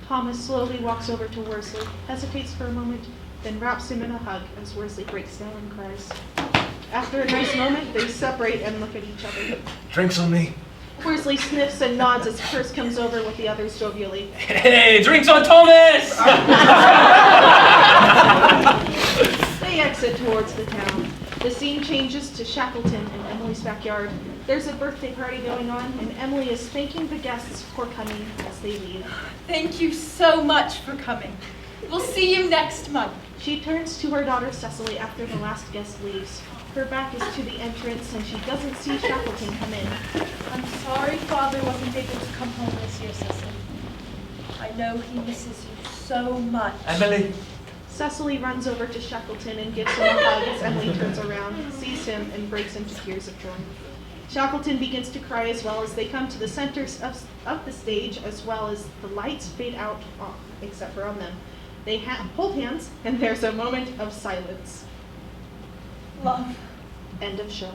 Thomas slowly walks over to Worsley, hesitates for a moment, then wraps him in a hug as Worsley breaks down and cries. After a nice moment, they separate and look at each other. Drinks on me. Worsley sniffs and nods as Peirce comes over with the others jovially. Hey, drinks on Thomas! They exit towards the town. The scene changes to Shackleton in Emily's backyard. There's a birthday party going on, and Emily is thanking the guests for coming as they leave. Thank you so much for coming. We'll see you next month. She turns to her daughter Cecily after the last guest leaves. Her back is to the entrance, and she doesn't see Shackleton come in. I'm sorry Father wasn't able to come home this year, Cecily. I know he misses you so much. Emily. Cecily runs over to Shackleton and gives him a hug as Emily turns around, sees him, and breaks into tears of joy. Shackleton begins to cry as well as they come to the center of the stage, as well as the lights fade out, except for on them. They hold hands, and there's a moment of silence. Love. End of show.